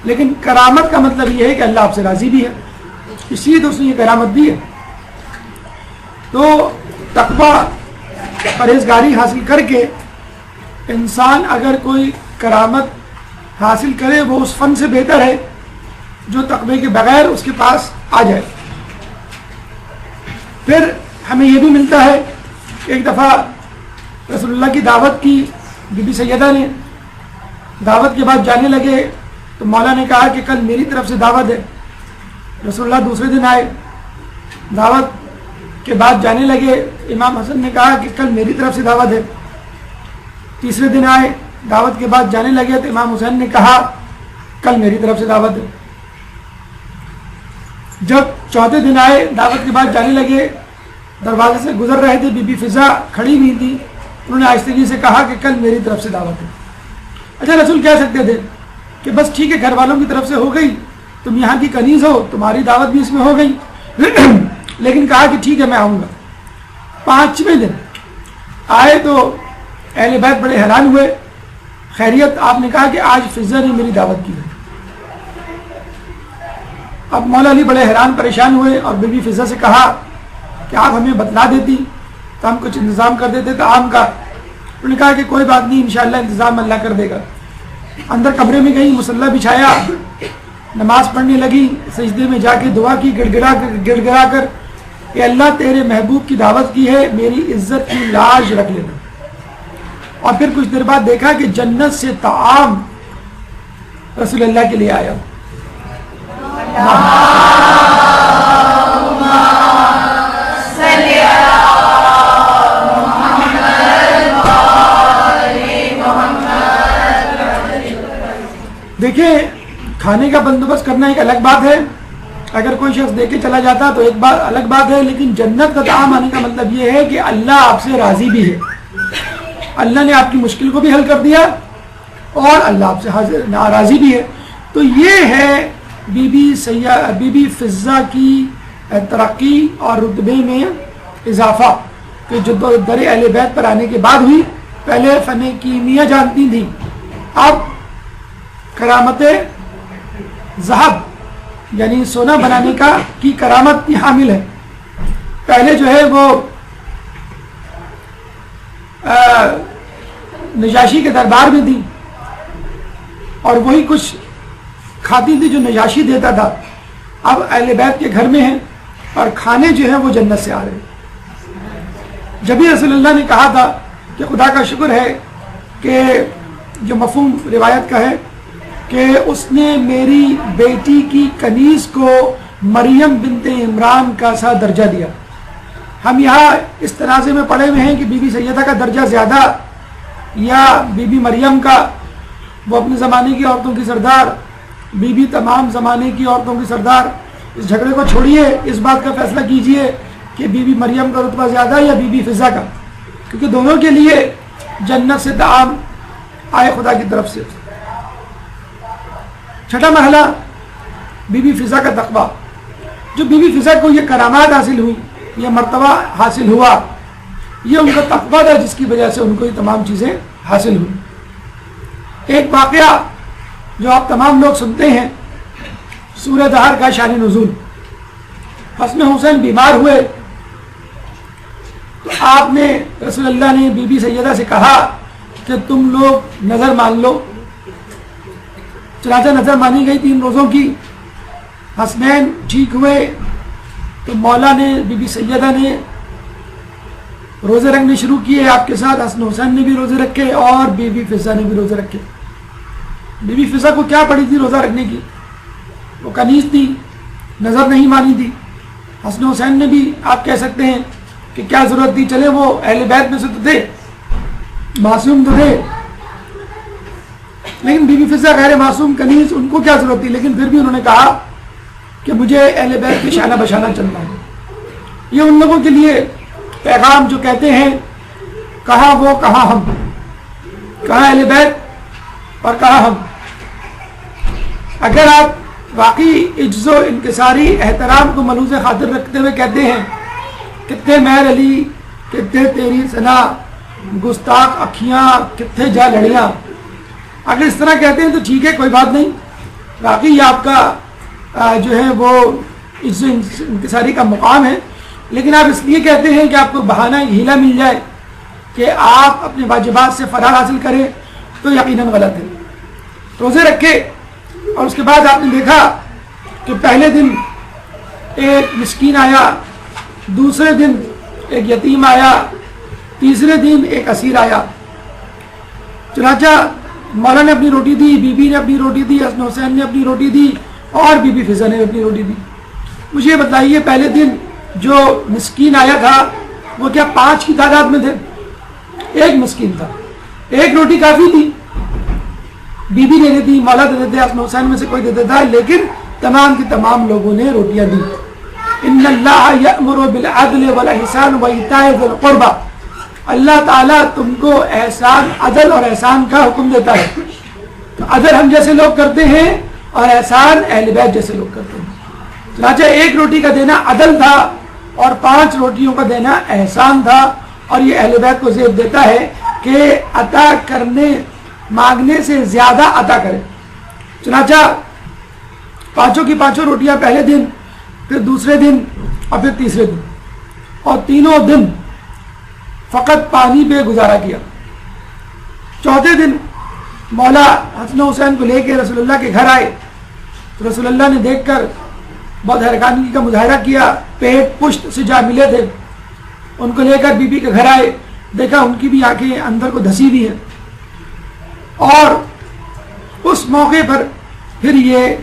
لیکن کرامت کا مطلب یہ ہے کہ اللہ آپ سے راضی بھی ہے، اس لیے تو اس نے یہ کرامت دی ہے۔ تو تقویٰ پرہیزگاری حاصل کر کے انسان اگر کوئی کرامت حاصل کرے وہ اس فن سے بہتر ہے جو تقوی کے بغیر اس کے پاس آ جائے۔ پھر ہمیں یہ بھی ملتا ہے کہ ایک دفعہ رسول اللہ کی دعوت کی بی بی سیدہ نے، دعوت کے بعد جانے لگے تو مولا نے کہا کہ کل میری طرف سے دعوت ہے۔ رسول اللہ دوسرے دن آئے، دعوت کے بعد جانے لگے، امام حسن نے کہا کہ کل میری طرف سے دعوت ہے۔ تیسرے دن آئے، دعوت کے بعد جانے لگے تو امام حسین نے کہا کل میری طرف سے دعوت ہے۔ جب چوتھے دن آئے، دعوت کے بعد جانے لگے، دروازے سے گزر رہے تھے، بی بی فضہ کھڑی ہوئی تھی، انہوں نے آہستگی سے کہا کہ کل میری طرف سے دعوت ہے۔ اچھا رسول کہہ سکتے تھے کہ بس ٹھیک ہے، گھر والوں کی طرف سے ہو گئی، تم یہاں کی کنیز ہو، تمہاری دعوت بھی اس میں ہو گئی، لیکن کہا کہ ٹھیک ہے میں آؤں گا۔ 5ویں دن آئے تو اہل بیت بڑے حیران ہوئے، خیریت؟ آپ نے کہا کہ آج فضہ نے میری دعوت کی ہے۔ اب مولا علی بڑے حیران پریشان ہوئے اور بی بی فضہ سے کہا کہ آپ ہمیں بتلا دیتی تو ہم کچھ انتظام کر دیتے طعام کا۔ انہوں نے کہا کہ کوئی بات نہیں، انشاءاللہ انتظام اللہ کر دے گا۔ اندر کمرے میں گئی، مصلی بچھایا، نماز پڑھنے لگی، سجدے میں جا کے دعا کی گڑ گڑا کر کہ اللہ تیرے محبوب کی دعوت کی ہے، میری عزت کی لاج رکھ لینا۔ اور پھر کچھ دیر بعد دیکھا کہ جنت سے طعام رسول اللہ کے لیے آیا۔ دیکھیں کھانے کا بندوبست کرنا ایک الگ بات ہے، اگر کوئی شخص دے کے چلا جاتا تو ایک بات الگ بات ہے، لیکن جنت کا طعام آنے کا مطلب یہ ہے کہ اللہ آپ سے راضی بھی ہے، اللہ نے آپ کی مشکل کو بھی حل کر دیا اور اللہ آپ سے راضی بھی ہے۔ تو یہ ہے بی بی فضہ کی ترقی اور رتبے میں اضافہ کہ جو در اہل بیت پر آنے کے بعد ہوئی۔ پہلے فن کیمیا جانتی تھی، اب کرامت ذہب یعنی سونا بنانے کی کرامت کی حامل ہے. پہلے جو ہے وہ نجاشی کے دربار میں تھی اور وہی کچھ کھاتی تھی جو نجاشی دیتا تھا. اب اہل بیت کے گھر میں ہیں اور کھانے جو ہیں وہ جنت سے آ رہے ہیں. جب ہی رسول اللہ نے کہا تھا کہ خدا کا شکر ہے کہ جو مفہوم روایت کا ہے کہ اس نے میری بیٹی کی کنیز کو مریم بنت عمران کا سا درجہ دیا. ہم یہاں اس تنازع میں پڑے ہوئے ہیں کہ بی بی سیدہ کا درجہ زیادہ یا بی بی مریم کا. وہ اپنے زمانے کی عورتوں کی سردار, بی بی تمام زمانے کی عورتوں کی سردار. اس جھگڑے کو چھوڑیے, اس بات کا فیصلہ کیجئے کہ بی بی مریم کا رتبہ زیادہ یا بی بی فضا کا, کیونکہ دونوں کے لیے جنت سے طعام آئے خدا کی طرف سے. چھٹا مرحلہ بی بی فضا کا تقویٰ. جو بی بی فضا کو یہ کرامات حاصل ہوئی, یہ مرتبہ حاصل ہوا, یہ ان کا تقویٰ تھا جس کی وجہ سے ان کو یہ تمام چیزیں حاصل ہوئی. ایک واقعہ جو آپ تمام لوگ سنتے ہیں, سورہ دہر کا شان نزول. حسن حسین بیمار ہوئے تو آپ نے رسول اللہ نے بی بی سیدہ سے کہا کہ تم لوگ نظر مان لو. چنانچہ نظر مانی گئی 3 روزوں کی. حسنین ٹھیک ہوئے تو مولا نے بی بی سیدہ نے روزے رکھنے شروع کیے آپ کے ساتھ. حسن حسین نے بھی روزے رکھے اور بی بی فضا نے بھی روزے رکھے. بی بی فضا کو کیا پڑی تھی روزہ رکھنے کی؟ وہ کنیز تھی, نظر نہیں مانی تھی. حسن حسین نے بھی آپ کہہ سکتے ہیں کہ کیا ضرورت تھی, چلے وہ اہل بیت میں سے تو تھے, معصوم تو تھے, لیکن بی بی فضا غیر معصوم کنیز, ان کو کیا ضرورت تھی؟ لیکن پھر بھی انہوں نے کہا کہ مجھے اہل بیت کے شانہ بشانہ چلنا ہے. یہ ان لوگوں کے لیے پیغام جو کہتے ہیں کہاں وہ کہاں ہم, کہاں اہل بیت اور کہاں ہم. اگر آپ واقعی عجز و انکساری احترام کو ملحوظ خاطر رکھتے ہوئے کہتے ہیں کتنے مہر علی, کتنے تیری ثنا, گستاخ اکھیاں, کتنے جا لڑیاں, اگر اس طرح کہتے ہیں تو ٹھیک ہے, کوئی بات نہیں. واقعی آپ کا جو ہے وہ عجز و انکساری کا مقام ہے, لیکن آپ اس لیے کہتے ہیں کہ آپ کو بہانہ ہیلا مل جائے کہ آپ اپنے واجبات سے فرار حاصل کریں تو یقیناً غلط ہے. روزے رکھے اور اس کے بعد آپ نے دیکھا کہ پہلے دن ایک مسکین آیا, دوسرے دن ایک یتیم آیا, تیسرے دن ایک اسیر آیا. چنانچہ مولا نے اپنی روٹی دی, بی بی نے اپنی روٹی دی, حسن حسین نے اپنی روٹی دی اور بی بی فضا نے اپنی روٹی دی. مجھے یہ بتائیے پہلے دن جو مسکین آیا تھا وہ کیا 5 کی تعداد میں تھے؟ ایک مسکین تھا, ایک روٹی کافی تھی. بی بی دے دیتی, مولا دے دیتے, حسن حسین میں سے کوئی دیتا تھا, لیکن تمام کی تمام لوگوں نے روٹیاں دی. ان اللہ یأمر بالعدل والاحسان وایتاء ذی القربى, اللہ تعالیٰ تم کو احسان, عدل اور احسان کا حکم دیتا ہے. تو عدل ہم جیسے لوگ کرتے ہیں اور احسان اہل بیت جیسے لوگ کرتے ہیں. چنانچہ ایک روٹی کا دینا عدل تھا اور 5 روٹیوں کا دینا احسان تھا, اور یہ اہل بیت کو زیب دیتا ہے کہ عطا کرنے مانگنے سے زیادہ عطا کرے. چنانچہ 5 کی 5 روٹیاں پہلے دن, پھر دوسرے دن اور پھر تیسرے دن, اور تینوں دن فقط پانی پہ گزارا کیا. چوتھے دن مولا حسن حسین کو لے کے رسول اللہ کے گھر آئے تو رسول اللہ نے دیکھ کر بہت حیرانی کا مظاہرہ کیا. پیٹ پشت سے جا ملے تھے, ان کو لے کر بی بی کے گھر آئے, دیکھا ان کی بھی آنکھیں اندر کو دھسی ہوئی ہیں. اور اس موقع پر پھر یہ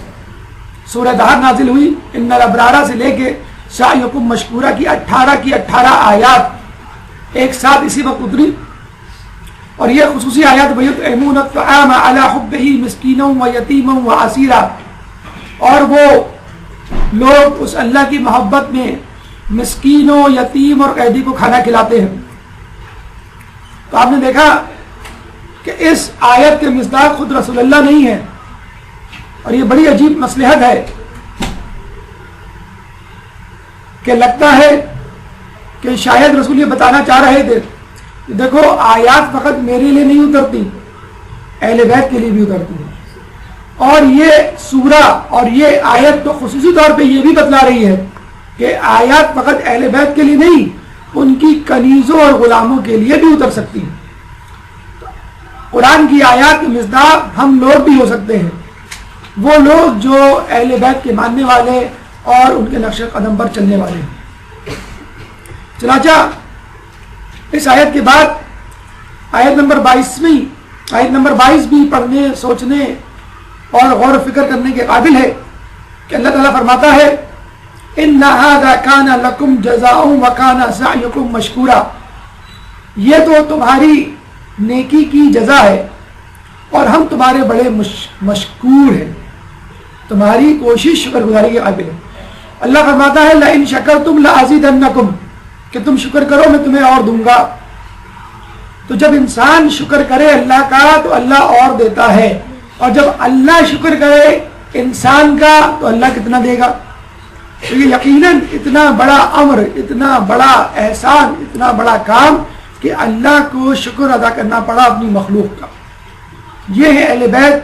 سورہ دہر نازل ہوئی. ان الابرار سے لے کے سعیکم مشکورہ کی 18 آیات ایک ساتھ اسی وقت اتری, اور یہ خصوصی آیات وَيُطْعِمُونَ الطَّعَامَ عَلَىٰ حُبِّهِ مِسْكِينًا وَيَتِيمًا وَأَسِيرًا, اور وہ لوگ اس اللہ کی محبت میں مسکینوں, یتیم اور قیدی کو کھانا کھلاتے ہیں. تو آپ نے دیکھا کہ اس آیت کے مصداق خود رسول اللہ نہیں ہے, اور یہ بڑی عجیب مصلحت ہے کہ لگتا ہے کہ شاید رسول یہ بتانا چاہ رہے تھے کہ دیکھو آیات فقط میرے لیے نہیں اترتی, اہل بیت کے لیے بھی اترتی ہے. اور یہ سورہ اور یہ آیت تو خصوصی طور پہ یہ بھی بتلا رہی ہے کہ آیات فقط اہل بیت کے لیے نہیں، ان کی کنیزوں اور غلاموں کے لیے بھی اتر سکتی ہیں۔ قرآن کی آیات کے مصداق ہم لوگ بھی ہو سکتے ہیں، وہ لوگ جو اہل بیت کے ماننے والے اور ان کے نقش قدم پر چلنے والے ہیں۔ چنانچہ اس آیت کے بعد آیت نمبر 22 بھی پڑھنے، سوچنے اور غور و فکر کرنے کے قابل ہے کہ اللہ تعالیٰ فرماتا ہے إِنَّ هَذَا كَانَ لَكُمْ جَزَاءٌ وَكَانَ سَعْيُكُمْ مَشْكُورًا، یہ تو تمہاری نیکی کی جزا ہے اور ہم تمہارے بڑے مشکور ہیں، تمہاری کوشش شکر گزاری کے قابل ہے۔ اللہ فرماتا ہے لَإِن شَكَرْتُمْ لَأَزِيدَنَّكُمْ، کہ تم شکر کرو میں تمہیں اور دوں گا۔ تو جب انسان شکر کرے اللہ کا تو اللہ اور دیتا ہے، اور جب اللہ شکر کرے انسان کا تو اللہ کتنا دے گا۔ تو یہ یقیناً اتنا بڑا امر، اتنا بڑا احسان، اتنا بڑا کام کہ اللہ کو شکر ادا کرنا پڑا اپنی مخلوق کا۔ یہ ہے اہل بیت،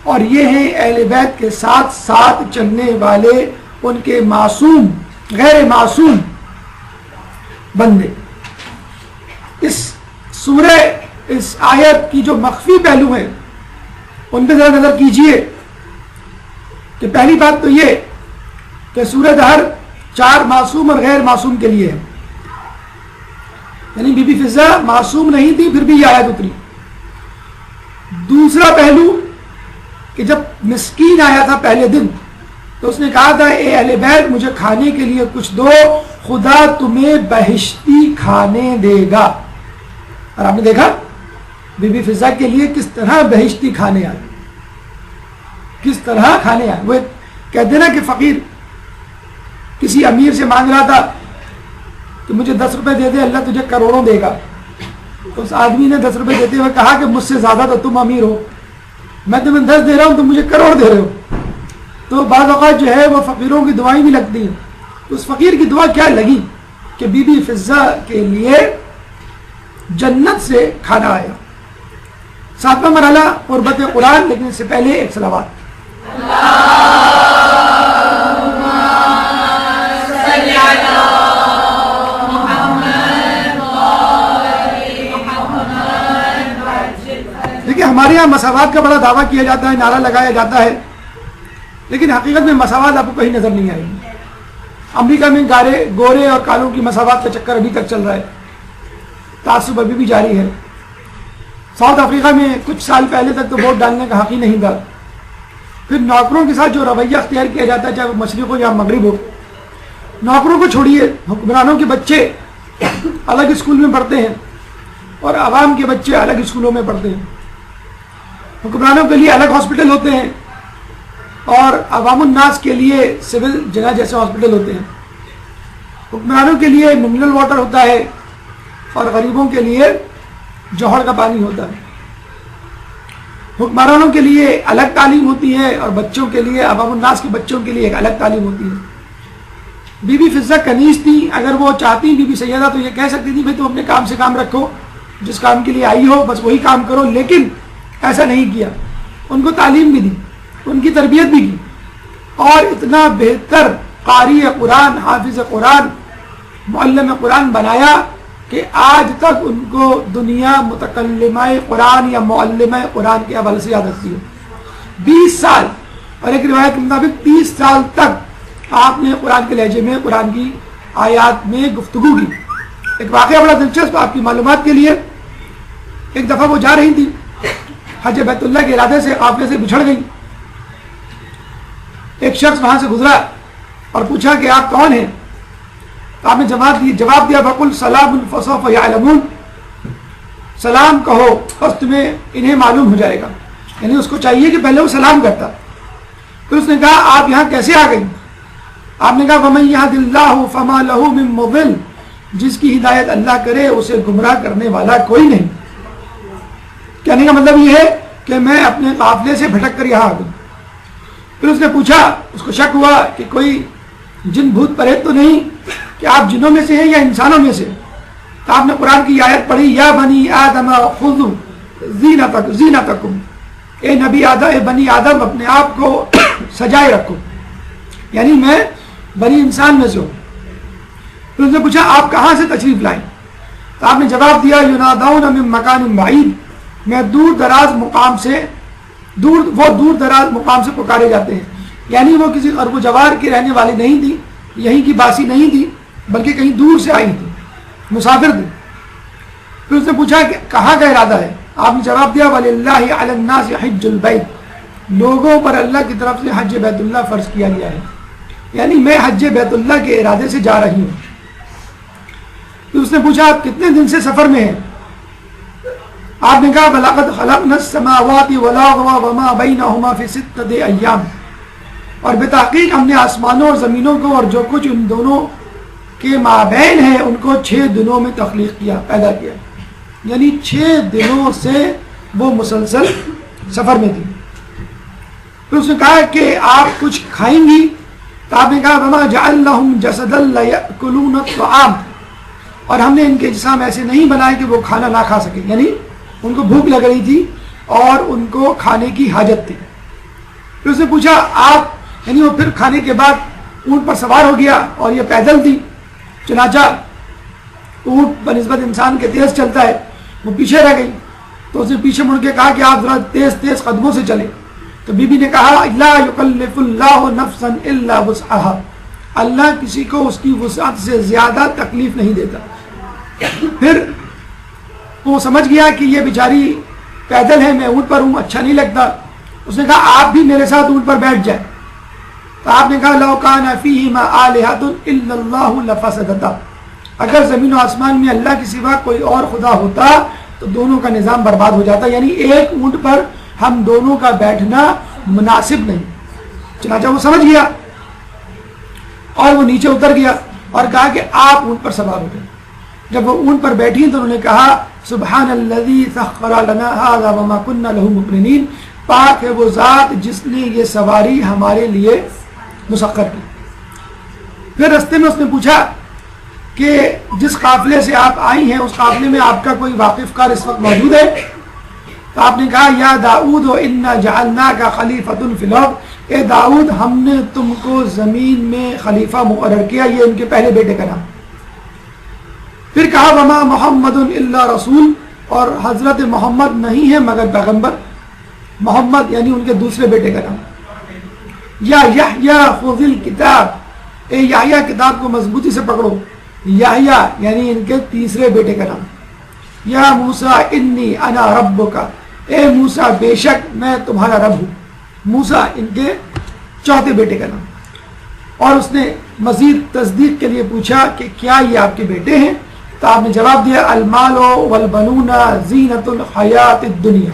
اور یہ ہیں اہل بیت کے ساتھ ساتھ چلنے والے ان کے معصوم، غیر معصوم بندے۔ اس سورہ، اس آیت کی جو مخفی پہلو ہیں ان پہ ذرا نظر کیجئے کہ پہلی بات تو یہ کہ سورہ دہر 4 معصوم اور غیر معصوم کے لیے ہے، یعنی بی بی فضہ معصوم نہیں تھی پھر بھی یہ آیت اتری۔ دوسرا پہلو کہ جب مسکین آیا تھا پہلے دن تو اس نے کہا تھا اے اہل بیت مجھے کھانے کے لیے کچھ دو، خدا تمہیں بہشتی کھانے دے گا۔ اور آپ نے دیکھا بی بی فضہ کے لیے کس طرح بہشتی کھانے آئے، کس طرح کھانے آئے۔ وہ کہتے نا کہ فقیر کسی امیر سے مانگ رہا تھا کہ مجھے 10 روپے دے دے اللہ تجھے کروڑوں دے گا۔ اس آدمی نے 10 روپے دیتے ہوئے کہا کہ مجھ سے زیادہ تو تم امیر ہو، میں تمہیں 10 دے رہا ہوں تم مجھے کروڑ دے رہے ہو۔ تو بعض اوقات جو ہے وہ فقیروں کی دعائیں بھی لگتی ہیں۔ اس فقیر کی دعا کیا لگی کہ بی بی فضہ کے لیے جنت سے کھانا آیا۔ 7واں مرحلہ قربت قرآن، لیکن اس سے پہلے ایک صلوات۔ دیکھیں ہمارے یہاں مساوات کا بڑا دعویٰ کیا جاتا ہے، نعرہ لگایا جاتا ہے، لیکن حقیقت میں مساوات آپ کو کہیں نظر نہیں آئے گی۔ امریکہ میں گورے اور کالوں کی مساوات کا چکر ابھی تک چل رہا ہے، تعصب ابھی بھی جاری ہے۔ ساؤتھ افریقہ میں کچھ سال پہلے تک تو ووٹ ڈالنے کا حق ہی نہیں تھا۔ پھر نوکروں کے ساتھ جو رویہ اختیار کیا جاتا ہے، چاہے وہ مشرق ہو یا مغرب ہو، نوکروں کو چھوڑیے، حکمرانوں کے بچے الگ اسکول میں پڑھتے ہیں اور عوام کے بچے الگ اسکولوں میں پڑھتے ہیں۔ حکمرانوں کے لیے الگ ہاسپٹل ہوتے ہیں اور عوام الناس کے لیے سول جگہ جیسے ہاسپٹل ہوتے ہیں۔ حکمرانوں کے لیے منرل واٹر ہوتا ہے اور غریبوں کے لیے جوہر کا پانی ہوتا ہے۔ حکمرانوں کے لیے الگ تعلیم ہوتی ہے اور بچوں کے لیے، عوام الناس کے بچوں کے لیے ایک الگ تعلیم ہوتی ہے۔ بی بی فضہ کنیز تھی، اگر وہ چاہتی بی بی سیدہ تو یہ کہہ سکتی تھی بھائی تم اپنے کام سے کام رکھو، جس کام کے لیے آئی ہو بس وہی کام کرو، لیکن ایسا نہیں کیا۔ ان کو تعلیم بھی دی، ان کی تربیت بھی کی، اور اتنا بہتر قاری قرآن، حافظ قرآن، معلم قرآن بنایا کہ آج تک ان کو دنیا متکلمہ قرآن یا معلمہ قرآن کے حوالے سے یاد رکھتی ہے۔ 20 سال اور ایک روایت کے مطابق 30 سال تک آپ نے قرآن کے لہجے میں قرآن کی آیات میں گفتگو کی۔ ایک واقعہ بڑا دلچسپ آپ کی معلومات کے لیے، ایک دفعہ وہ جا رہی تھی حج بیت اللہ کے ارادے سے، قافلے سے بچھڑ گئی۔ ایک شخص وہاں سے گزرا اور پوچھا کہ آپ کون ہیں؟ آپ نے جواب دیا فقل سلام فسوف یعلمون، سلام کہو بس تمہیں انہیں معلوم ہو جائے گا۔ یعنی اس کو چاہیے کہ پہلے وہ سلام کرتا۔ پھر اس نے کہا آپ یہاں کیسے آ گئی؟ آپ نے کہا وَمَن يَهْدِ اللَّهُ فَمَا لَهُ مِن مُضِلٍ، جس کی ہدایت اللہ کرے اسے گمراہ کرنے والا کوئی نہیں۔ کہنے کا مطلب یہ ہے کہ میں اپنے قافلے سے بھٹک کر یہاں آ گئی۔ پھر اس نے پوچھا، اس کو شک ہوا کہ کوئی جن بھوت پریت تو نہیں کہ آپ جنوں میں سے ہیں یا انسانوں میں سے؟ تو آپ نے قرآن کی آیت پڑھی یا بنی آدم خذوا زینتکم، اے نبی آدم، اے بنی آدم، اپنے آپ کو سجائے رکھو، یعنی میں بنی انسان میں سے ہوں۔ پھر اس نے پوچھا آپ کہاں سے تشریف لائیں؟ تو آپ نے جواب دیا ینادون من مکان بعید، میں دور دراز مقام سے دور دراز مقام سے پکارے جاتے ہیں، یعنی وہ کسی ارب و جوار کی رہنے والی نہیں تھی، یہیں کی باسی نہیں تھی، بلکہ کہیں دور سے آئی تھی، مسافر تھی۔ پھر اس نے پوچھا کہ کہاں کا ارادہ ہے؟ آپ نے جواب دیا وَلِلَّهِ عَلَى النَّاسِ حِجُّ الْبَيْتِ، لوگوں پر اللہ کی طرف سے حج بیت اللہ فرض کیا گیا ہے، یعنی میں حج بیت اللہ کے ارادے سے جا رہی ہوں۔ پھر اس نے پوچھا آپ کتنے دن سے سفر میں ہیں؟ آپ نے کہا وَلَقَدْ خَلَقْنَا السَّمَاوَاتِ وَالْأَرْضَ وَمَا بَيْنَهُمَا فِي سِتَّةِ أَيَّامٍ، اور بتحقیق ہم نے آسمانوں اور زمینوں کو اور جو کچھ ان دونوں کے مابین ہے ان کو 6 دنوں میں تخلیق کیا، پیدا کیا، یعنی 6 دنوں سے وہ مسلسل سفر میں تھی۔ پھر اس نے کہا کہ آپ کچھ کھائیں گی؟ تو آپ نے کہا وَمَا جَعَلْنَهُمْ جَسَدًا لَيَأْكُلُونَ الطَّعَامَ، اور ہم نے ان کے جسم ایسے نہیں بنائے کہ وہ کھانا نہ کھا سکے، یعنی ان کو بھوک لگ رہی تھی اور ان کو کھانے کی حاجت تھی۔ پھر اس نے پوچھا آپ، یعنی وہ پھر کھانے کے بعد اونٹ پر سوار ہو گیا اور یہ پیدل تھی، چنانچہ اونٹ بنسبت انسان کے تیز چلتا ہے، وہ پیچھے رہ گئی، تو اس نے پیچھے مڑ کے کہا کہ آپ ذرا تیز تیز قدموں سے چلے۔ تو بی بی نے کہا لا یکلف اللہ نفسا الا وسعها، اللہ کسی کو اس کی وسعت سے زیادہ تکلیف نہیں دیتا۔ پھر وہ سمجھ گیا کہ یہ بیچاری پیدل ہے، میں اونٹ پر ہوں، اچھا نہیں لگتا۔ اس نے کہا آپ بھی میرے ساتھ اونٹ پر بیٹھ جائیں۔ تو آپ نے کہا لو کان فیہما آلہۃ الا اللہ لفسدتا، اگر زمین و آسمان میں اللہ کے سوا کوئی اور خدا ہوتا تو دونوں کا نظام برباد ہو جاتا، یعنی ایک اونٹ پر ہم دونوں کا بیٹھنا مناسب نہیں۔ چنانچہ وہ سمجھ گیا اور وہ نیچے اتر گیا اور کہا کہ آپ اونٹ پر سوار ہو گئے۔ جب وہ اونٹ پر بیٹھی تو انہوں نے کہا سبحان الذی سخر لنا ھذا وما كنا له مقرنین، پاک ہے وہ ذات جس نے یہ سواری ہمارے لیے مسخر کی۔ پھر رستے میں اس نے پوچھا کہ جس قافلے سے آپ آئی ہیں اس قافلے میں آپ کا کوئی واقف کار اس وقت موجود ہے؟ تو آپ نے کہا یا داؤد انا جعلناک خلیفۃ فی الارض، اے داؤد ہم نے تم کو زمین میں خلیفہ مقرر کیا، یہ ان کے پہلے بیٹے کا نام۔ پھر کہا وما محمد الا رسول، اور حضرت محمد نہیں ہے مگر پیغمبر، محمد یعنی ان کے دوسرے بیٹے کا نام۔ یا یحییٰ خذ الکتاب، اے یحییٰ کتاب کو مضبوطی سے پکڑو، یحییٰ یعنی ان کے تیسرے بیٹے کا نام۔ یا موسیٰ انی انا ربک، اے موسیٰ بے شک میں تمہارا رب ہوں، موسیٰ ان کے چوتھے بیٹے کا نام۔ اور اس نے مزید تصدیق کے لیے پوچھا کہ کیا یہ آپ کے بیٹے ہیں؟ تو آپ نے جواب دیا المال والبنون زینت الحیات الدنیا،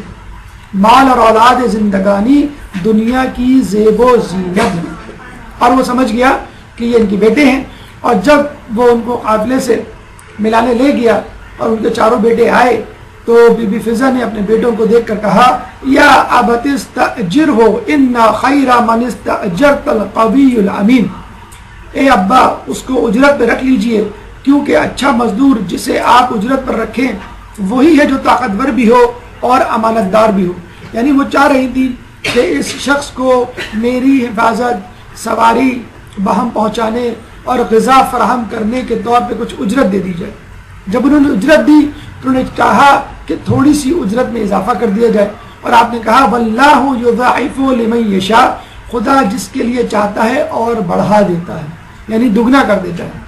مال اور اولاد زندگانی دنیا کی زیب و زینت ہے۔ اور وہ سمجھ گیا کہ یہ ان کے بیٹے ہیں، اور جب وہ ان کو قافلے سے ملانے لے گیا اور ان کے چاروں بیٹے آئے تو بی بی فضہ نے اپنے بیٹوں کو دیکھ کر کہا یا ابت استاجرہ ان خیر من استاجرت القوی الامین، اے ابا اس کو اجرت پہ رکھ لیجئے، کیونکہ اچھا مزدور جسے آپ اجرت پر رکھیں وہی ہے جو طاقتور بھی ہو اور امانت دار بھی ہو۔ یعنی وہ چاہ رہی تھی کہ اس شخص کو میری حفاظت، سواری، باہم پہنچانے اور غذا فراہم کرنے کے طور پہ کچھ اجرت دے دی جائے۔ جب انہوں نے اجرت دی تو انہوں نے کہا کہ تھوڑی سی اجرت میں اضافہ کر دیا جائے، اور آپ نے کہا واللہ یضاعف لمن یشاء، خدا جس کے لیے چاہتا ہے اور بڑھا دیتا ہے، یعنی دگنا کر دیتا ہے۔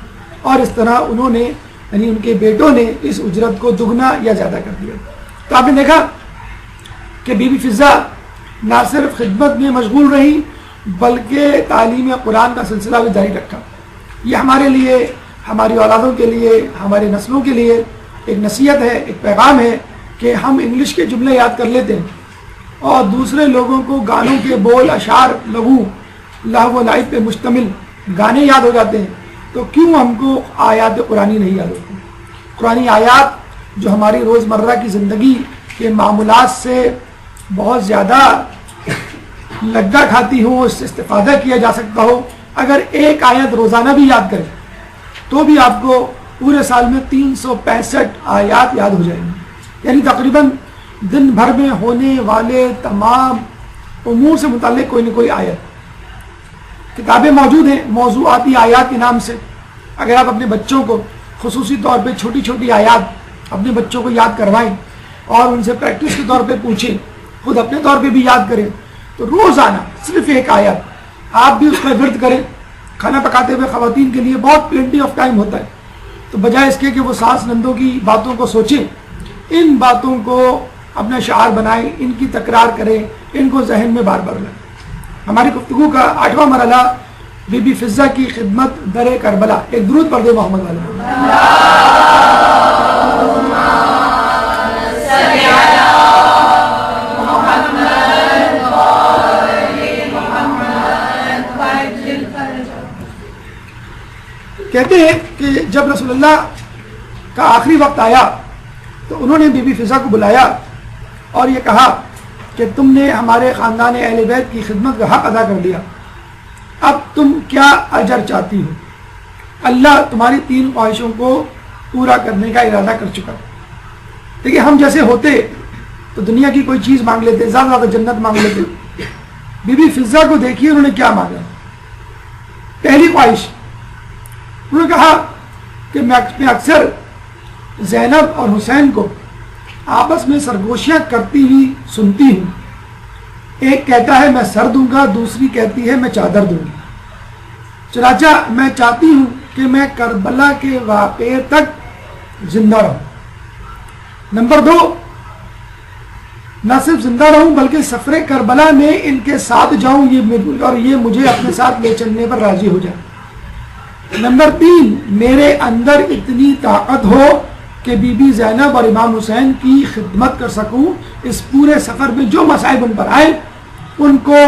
اور اس طرح انہوں نے یعنی ان کے بیٹوں نے اس اجرت کو دگنا یا زیادہ کر دیا۔ تو آپ نے دیکھا کہ بی بی فضہ نہ صرف خدمت میں مشغول رہی بلکہ تعلیم قرآن کا سلسلہ بھی جاری رکھا۔ یہ ہمارے لیے، ہماری اولادوں کے لیے، ہمارے نسلوں کے لیے ایک نصیحت ہے، ایک پیغام ہے کہ ہم انگلش کے جملے یاد کر لیتے ہیں اور دوسرے لوگوں کو گانوں کے بول، اشعار، لہو و لعب پہ مشتمل گانے یاد ہو جاتے ہیں، تو کیوں ہم کو آیات قرآنی نہیں یاد ہوتی؟ قرآنی آیات جو ہماری روزمرہ کی زندگی کے معمولات سے بہت زیادہ لگا کھاتی ہو، اس سے استفادہ کیا جا سکتا ہو، اگر ایک آیت روزانہ بھی یاد کریں تو بھی آپ کو پورے سال میں 365 آیات یاد ہو جائیں گی، یعنی تقریباً دن بھر میں ہونے والے تمام امور سے متعلق کوئی نہ کوئی آیت. کتابیں موجود ہیں موضوعاتی آیات کے نام سے. اگر آپ اپنے بچوں کو خصوصی طور پہ چھوٹی چھوٹی آیات اپنے بچوں کو یاد کروائیں اور ان سے پریکٹس کے طور پہ پوچھیں, خود اپنے طور پہ بھی یاد کریں, تو روزانہ صرف ایک آیت آپ بھی اس کا ورد کریں. کھانا پکاتے ہوئے خواتین کے لیے بہت پلینٹی آف ٹائم ہوتا ہے, تو بجائے اس کے کہ وہ ساس نندوں کی باتوں کو سوچیں, ان باتوں کو اپنا شعار بنائیں, ان کی تکرار کریں, ان کو ذہن میں بار بار لائیں. ہماری گفتگو کا 8واں مرحلہ بی بی فضہ کی خدمت در کربلا. ایک درود پڑھ دے محمد علیہ. کہتے ہیں کہ جب رسول اللہ کا آخری وقت آیا تو انہوں نے بی بی فضہ کو بلایا اور یہ کہا کہ تم نے ہمارے خاندان اہل بیت کی خدمت کا حق ادا کر لیا, اب تم کیا اجر چاہتی ہو؟ اللہ تمہاری 3 خواہشوں کو پورا کرنے کا ارادہ کر چکا. دیکھیے ہم جیسے ہوتے تو دنیا کی کوئی چیز مانگ لیتے, زیادہ زیادہ جنت مانگ لیتے. بی بی فضہ کو دیکھیے انہوں نے کیا مانگا. پہلی خواہش انہوں نے کہا کہ میں اکثر زینب اور حسین کو آپس میں سرگوشیاں کرتی ہوئی سنتی ہوں. ایک کہتا ہے میں سر دوں گا, دوسری کہتی ہے میں چادر دوں گی. چنانچہ میں چاہتی ہوں کہ میں کربلا کے واقعے تک زندہ رہوں. نمبر 2, نہ صرف زندہ رہوں بلکہ سفر کربلا میں ان کے ساتھ جاؤں اور یہ مجھے اپنے ساتھ لے چلنے پر راضی ہو جائے. نمبر 3, میرے اندر اتنی طاقت ہو کہ بی بی زینب اور امام حسین کی خدمت کر سکوں. اس پورے سفر میں جو مصائب ان پر آئے ان کو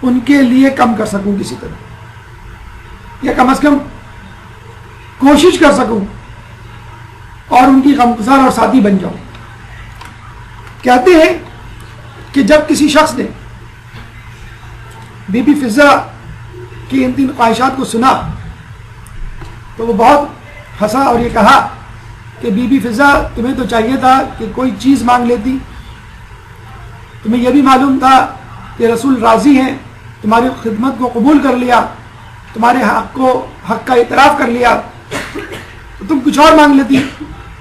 ان کے لیے کم کر سکوں کسی طرح, یا کم از کم کوشش کر سکوں اور ان کی غمگسار اور ساتھی بن جاؤں. کہتے ہیں کہ جب کسی شخص نے بی بی فضہ کی ان 3 خواہشات کو سنا تو وہ بہت ہنسا اور یہ کہا کہ بی بی فضہ تمہیں تو چاہیے تھا کہ کوئی چیز مانگ لیتی, تمہیں یہ بھی معلوم تھا کہ رسول راضی ہیں, تمہاری خدمت کو قبول کر لیا, تمہارے حق کا اعتراف کر لیا, تو تم کچھ اور مانگ لیتی.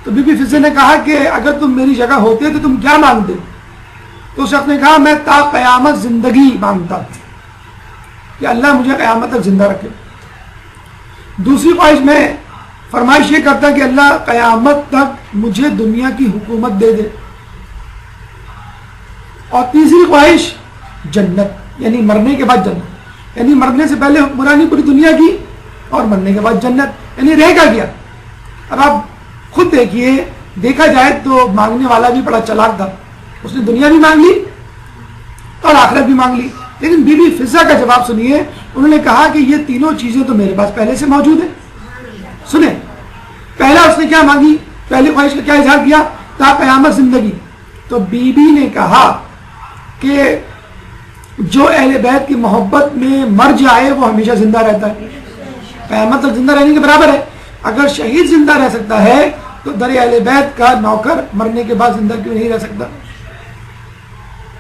تو بی بی فضہ نے کہا کہ اگر تم میری جگہ ہوتے تو تم کیا مانگتے؟ تو اس شخص نے کہا میں تا قیامت زندگی مانگتا کہ اللہ مجھے قیامت تک زندہ رکھے. دوسری خواہش میں فرمائش یہ کرتا کہ اللہ قیامت تک مجھے دنیا کی حکومت دے دے. اور تیسری خواہش جنت, یعنی مرنے کے بعد جنت, یعنی مرنے سے پہلے حکمرانی پوری دنیا کی اور مرنے کے بعد جنت, یعنی رہ کا گیا. اب آپ خود دیکھیے, دیکھا جائے تو مانگنے والا بھی بڑا چلاک تھا, اس نے دنیا بھی مانگ لی اور آخرت بھی مانگ لی. لیکن بی بی فضہ کا جواب سنیے, انہوں نے کہا کہ یہ تینوں چیزیں تو میرے پاس پہلے سے موجود ہیں. سنیں, پہلا اس نے کیا مانگی, پہلی خواہش کا کیا اظہار کیا, تا قیامت زندگی. تو بی بی نے کہا کہ جو اہل بیت کی محبت میں مر جائے وہ ہمیشہ زندہ رہتا ہے, قیامت تک زندہ رہنے کے برابر ہے. اگر شہید زندہ رہ سکتا ہے تو در اہل بیت کا نوکر مرنے کے بعد زندہ کیوں نہیں رہ سکتا.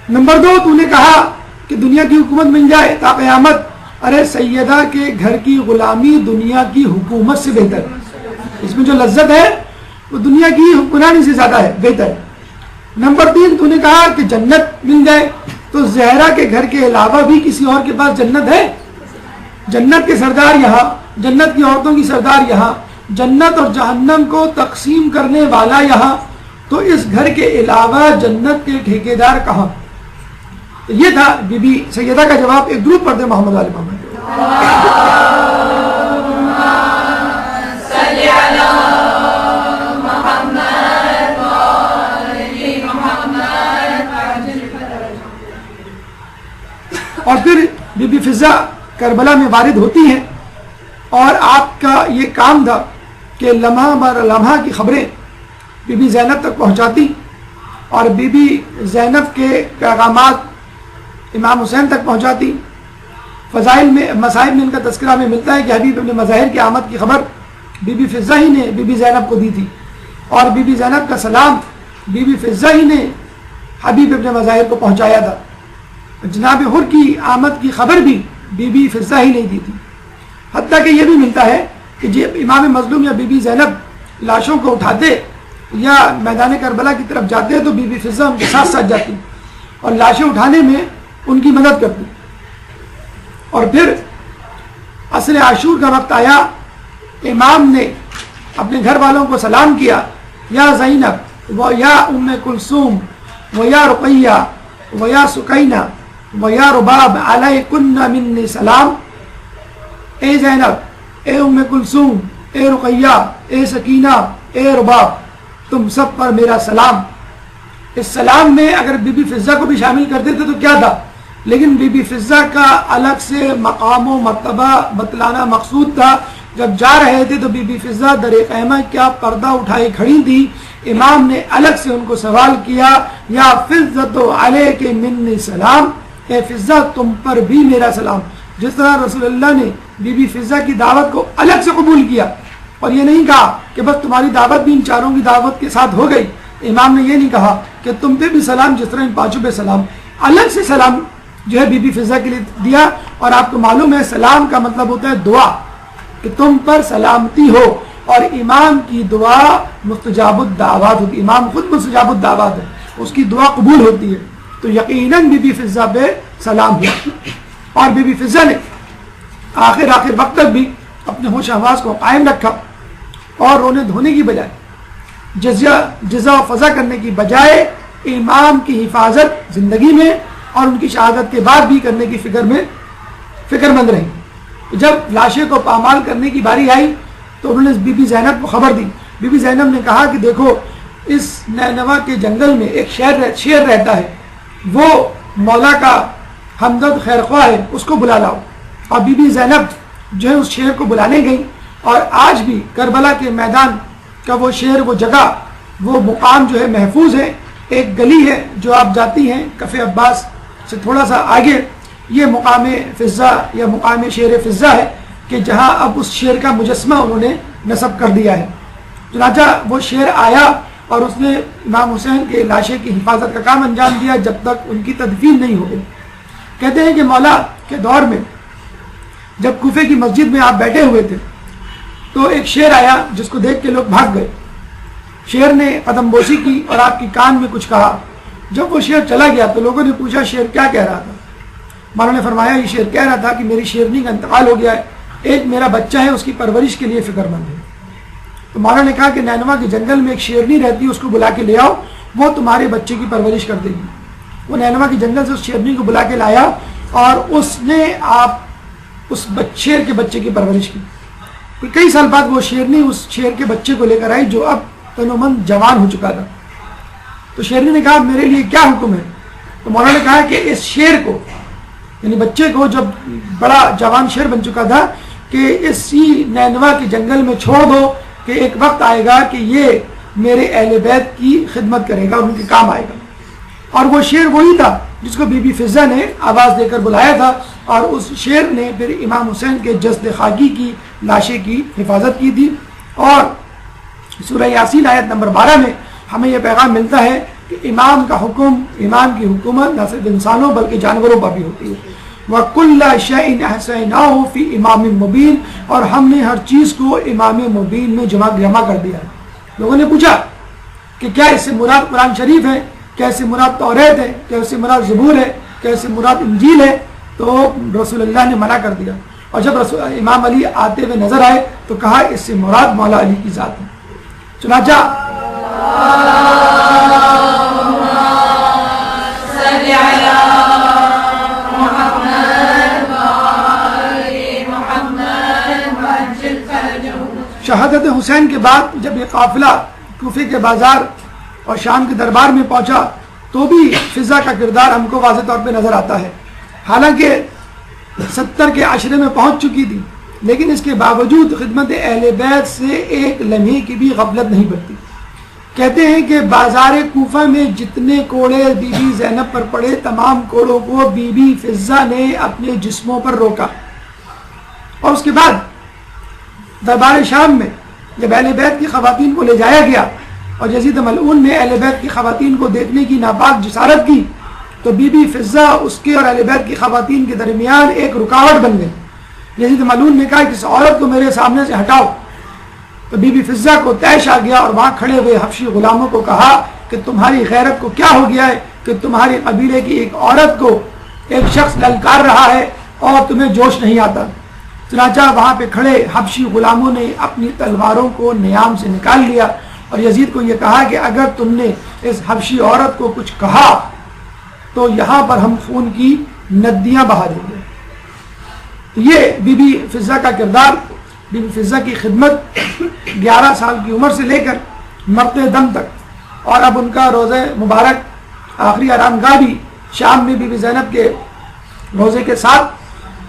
نمبر 2, تو نے کہا کہ دنیا کی حکومت مل جائے تا قیامت. ارے سیدہ کے گھر کی غلامی دنیا کی حکومت سے بہتر ہے, اس میں جو لذت ہے وہ دنیا کی حکمرانی سے زیادہ ہے, بہتر ہے. نمبر 3, تو نے کہا کہ جنت مل جائے. تو زہرا کے گھر کے علاوہ بھی کسی اور کے پاس جنت ہے؟ جنت کے سردار یہاں, جنت کی عورتوں کی سردار یہاں, جنت اور جہنم کو تقسیم کرنے والا یہاں, تو اس گھر کے علاوہ جنت کے ٹھیکیدار کہاں؟ تو یہ تھا بی بی سیدہ کا جواب. ایک درود پڑھتے محمد علی محمد. اور پھر بی بی فضہ کربلا میں وارد ہوتی ہیں اور آپ کا یہ کام تھا کہ لمحہ بر لمحہ کی خبریں بی بی زینب تک پہنچاتی اور بی بی زینب کے پیغامات امام حسین تک پہنچاتی. فضائل میں مصائب میں ان کا تذکرہ میں ملتا ہے کہ حبیب ابن مظاہر کی آمد کی خبر بی بی فضہ ہی نے بی بی زینب کو دی تھی, اور بی بی زینب کا سلام بی بی فضہ ہی نے حبیب ابن مظاہر کو پہنچایا تھا. جناب حر کی آمد کی خبر بھی بی بی فضہ ہی نہیں دی تھی. حتیٰ کہ یہ بھی ملتا ہے کہ جب امام مظلوم یا بی بی زینب لاشوں کو اٹھاتے یا میدان کربلا کی طرف جاتے تو بی بی فضہ ان کے ساتھ ساتھ جاتی اور لاشیں اٹھانے میں ان کی مدد کرتی. اور پھر عصر عاشور کا وقت آیا, امام نے اپنے گھر والوں کو سلام کیا, یا زینب و یا ام کلثوم و یا رقیہ و یا سکینہ و یا رباب علیکن منی سلام. اے زینب, اے ام کلثوم, اے رقیہ, اے سکینہ, اے رباب, تم سب پر میرا سلام. اس سلام میں اگر بی بی فضہ کو بھی شامل کر دیتے تو کیا تھا, لیکن بی بی فضہ کا الگ سے مقام و مرتبہ بتلانا مقصود تھا. جب جا رہے تھے تو بی بی فضہ در خیمہ کیا پردہ اٹھائے کھڑی تھی. امام نے الگ سے ان کو سوال کیا, یا فضۃ علیک منی سلام, اے فضہ تم پر بھی میرا سلام. جس طرح رسول اللہ نے بی بی فضہ کی دعوت کو الگ سے قبول کیا اور یہ نہیں کہا کہ بس تمہاری دعوت بھی ان چاروں کی دعوت کے ساتھ ہو گئی. امام نے یہ نہیں کہا کہ تم پہ بھی سلام جس طرح ان پانچوں پہ سلام, الگ سے سلام جو ہے بی بی فضہ کے لیے دیا. اور آپ کو معلوم ہے سلام کا مطلب ہوتا ہے دعا, کہ تم پر سلامتی ہو, اور امام کی دعا مستجاب الدعوات ہوتی ہے. امام خود مستجاب الدعوات ہے, اس کی دعا قبول ہوتی ہے. تو یقیناً بی بی فضہ پہ سلام ہوا. اور بی بی فضہ نے آخر وقت تک بھی اپنے ہوش حواس کو قائم رکھا اور رونے دھونے کی بجائے, جزا و فضا کرنے کی بجائے امام کی حفاظت زندگی میں اور ان کی شہادت کے بعد بھی کرنے کی فکر مند رہی. جب لاشیں کو پامال کرنے کی باری آئی تو انہوں نے بی بی زینب کو خبر دی. بی بی زینب نے کہا کہ دیکھو, اس نینوا کے جنگل میں ایک شیر رہتا ہے, وہ مولا کا ہمدرد خیرخواہ ہے, اس کو بلا لاؤ. اور بی بی زینب جو ہے اس شیر کو بلانے گئی, اور آج بھی کربلا کے میدان کا وہ شیر, وہ جگہ, وہ مقام جو ہے محفوظ ہے. ایک گلی ہے جو آپ جاتی ہیں کف عباس سے تھوڑا سا آگے, یہ مقام فضہ یا مقام شیر فضہ ہے, کہ جہاں اب اس شیر کا مجسمہ انہوں نے نصب کر دیا ہے. چنانچہ وہ شیر آیا اور اس نے امام حسین کے لاشے کی حفاظت کا کام انجام دیا جب تک ان کی تدفین نہیں ہو گئی. کہتے ہیں کہ مولا کے دور میں جب کوفے کی مسجد میں آپ بیٹھے ہوئے تھے تو ایک شیر آیا جس کو دیکھ کے لوگ بھاگ گئے. شیر نے قدم بوسی کی اور آپ کی کان میں کچھ کہا. جب وہ شیر چلا گیا تو لوگوں نے پوچھا شیر کیا کہہ رہا تھا. مولا نے فرمایا یہ شیر کہہ رہا تھا کہ میری شیرنی کا انتقال ہو گیا ہے, ایک میرا بچہ ہے, اس کی پرورش کے لیے فکر مند ہے. تو مولا نے کہا کہ نینوا کے جنگل میں ایک شیرنی رہتی ہے, اس کو بلا کے لے آؤ, وہ تمہارے بچے کی پرورش کر دے گی. وہ نینوا کے جنگل سے اس شیرنی کو بلا کے لایا اور اس نے آپ اس شیر کے بچے کی پرورش کی. کئی سال بعد وہ شیرنی اس شیر کے بچے کو لے کر آئی جو اب تنومند جوان ہو چکا تھا. تو شیرنی نے کہا میرے لیے کیا حکم ہے. تو مولا نے کہا کہ اس شیر کو, یعنی بچے کو, جب بڑا جوان شیر بن چکا تھا, کہ اسی نینوا کے جنگل میں چھوڑ دو, کہ ایک وقت آئے گا کہ یہ میرے اہل بیت کی خدمت کرے گا, ان کے کام آئے گا. اور وہ شیر وہی تھا جس کو بی بی فضہ نے آواز دے کر بلایا تھا, اور اس شیر نے پھر امام حسین کے جسد خاکی کی لاشیں کی حفاظت کی تھی. اور سورہ یاسین آیت نمبر 12 میں ہمیں یہ پیغام ملتا ہے کہ امام کا حکم, امام کی حکومت نہ صرف انسانوں بلکہ جانوروں پر بھی ہوتی ہے. وَكُلَّ شَيْءٍ أَحْصَيْنَاهُ فِي إِمَامٍ مُبِينٍ, اور ہم نے ہر چیز کو امام مبین میں جمع کر دیا. لوگوں نے پوچھا کہ کیا اس سے مراد قرآن شریف ہے, کیا اس سے مراد توریت ہے, کیا اس سے مراد زبور ہے, کیا اس سے مراد انجیل ہے. تو رسول اللہ نے منع کر دیا. اور جب امام علی آتے ہوئے نظر آئے تو کہا اس سے مراد مولا علی کی ذات ہے. چنانچہ شہادت حسین کے بعد جب یہ قافلہ کوفے کے بازار اور شام کے دربار میں پہنچا تو بھی فضہ کا کردار ہم کو واضح طور پہ نظر آتا ہے. حالانکہ 70 کے عشرے میں پہنچ چکی تھی, لیکن اس کے باوجود خدمت اہل بیت سے ایک لمحے کی بھی غفلت نہیں برتی. کہتے ہیں کہ بازار کوفہ میں جتنے کوڑے بی بی زینب پر پڑے, تمام کوڑوں کو بی بی فضہ نے اپنے جسموں پر روکا. اور اس کے بعد دربار شام میں جب اہل بیت کی خواتین کو لے جایا گیا اور یزید ملعون نے اہل بیت کی خواتین کو دیکھنے کی ناپاک جسارت کی تو بی بی فضہ اس کے اور اہل بیت کی خواتین کے درمیان ایک رکاوٹ بن گئی. یزید ملعون نے کہا کہ اس عورت کو میرے سامنے سے ہٹاؤ. تو بی بی فضہ کو طیش آ گیا اور وہاں کھڑے ہوئے حبشی غلاموں کو کہا کہ تمہاری غیرت کو کیا ہو گیا ہے کہ تمہاری قبیلے کی ایک عورت کو ایک شخص للکار رہا ہے اور تمہیں جوش نہیں آتا. چنانچہ وہاں پہ کھڑے حبشی غلاموں نے اپنی تلواروں کو نیام سے نکال لیا اور یزید کو یہ کہا کہ اگر تم نے اس حبشی عورت کو کچھ کہا تو یہاں پر ہم خون کی ندیاں بہا دیں گے. یہ بی بی فضہ کا کردار. بی بی فضہ کی خدمت 11 سال کی عمر سے لے کر مرتے دم تک، اور اب ان کا روزہ مبارک آخری آرام گاہ بھی شام میں بی بی زینب کے روزے کے ساتھ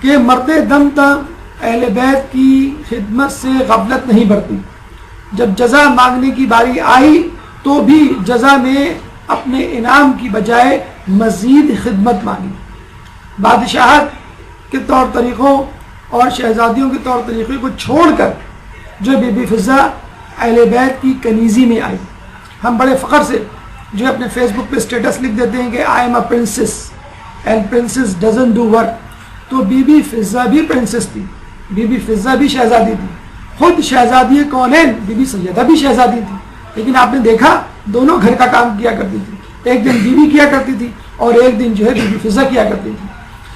کہ مرتے دم تک اہل بیت کی خدمت سے غفلت نہیں برتی. جب جزا مانگنے کی باری آئی تو بھی جزا میں اپنے انعام کی بجائے مزید خدمت مانگی. بادشاہت کے طور طریقوں اور شہزادیوں کے طور طریقے کو چھوڑ کر جو بی بی فضہ اہل بیت کی کنیزی میں آئی. ہم بڑے فخر سے جو اپنے فیس بک پہ اسٹیٹس لکھ دیتے ہیں کہ I am a princess and princess doesn't do work. تو بی بی فضہ بھی پرنسس تھی، بی بی فضہ بھی شہزادی تھی. خود شہزادی کونین بی بی سیدہ بھی شہزادی تھی، لیکن آپ نے دیکھا دونوں گھر کا کام کیا کرتی تھی. ایک دن بیوی کیا کرتی تھی اور ایک دن جو ہے بی بی فضہ کیا کرتی تھی.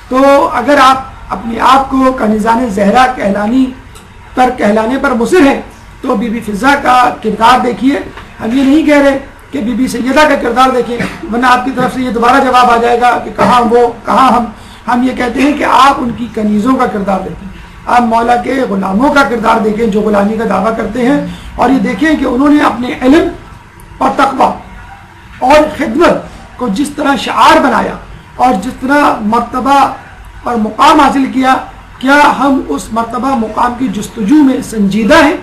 تو اگر آپ اپنے آپ کو کنیزان زہرا کہلانے پر مصر ہیں تو بی بی فضہ کا کردار دیکھیے. ہم یہ نہیں کہہ رہے کہ بی بی سیدہ کا کردار دیکھیں، ورنہ آپ کی طرف سے یہ دوبارہ جواب آ جائے گا کہ کہاں وہ کہاں ہم. ہم یہ کہتے ہیں کہ آپ ان کی کنیزوں کا کردار دیکھیں، آپ مولا کے غلاموں کا کردار دیکھیں جو غلامی کا دعویٰ کرتے ہیں، اور یہ دیکھیں کہ انہوں نے اپنے علم اور تقویٰ اور خدمت کو جس طرح شعار بنایا اور جس طرح مرتبہ اور مقام حاصل کیا. کیا ہم اس مرتبہ مقام کی جستجو میں سنجیدہ ہیں؟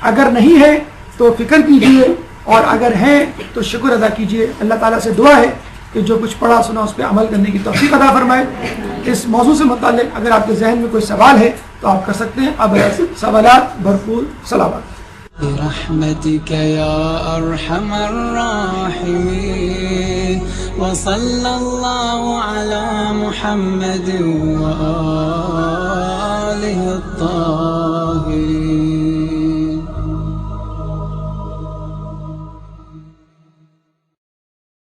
اگر نہیں ہے تو فکر کیجئے، اور اگر ہیں تو شکر ادا کیجئے. اللہ تعالیٰ سے دعا ہے کہ جو کچھ پڑھا سنا اس پہ عمل کرنے کی توفیق عطا فرمائے. اس موضوع سے متعلق اگر آپ کے ذہن میں کوئی سوال ہے تو آپ کر سکتے ہیں. اب سوالات بھرپور سلامات. برحمتك يا أرحم الراحمين وصلى الله على محمد وآله الطاهرين.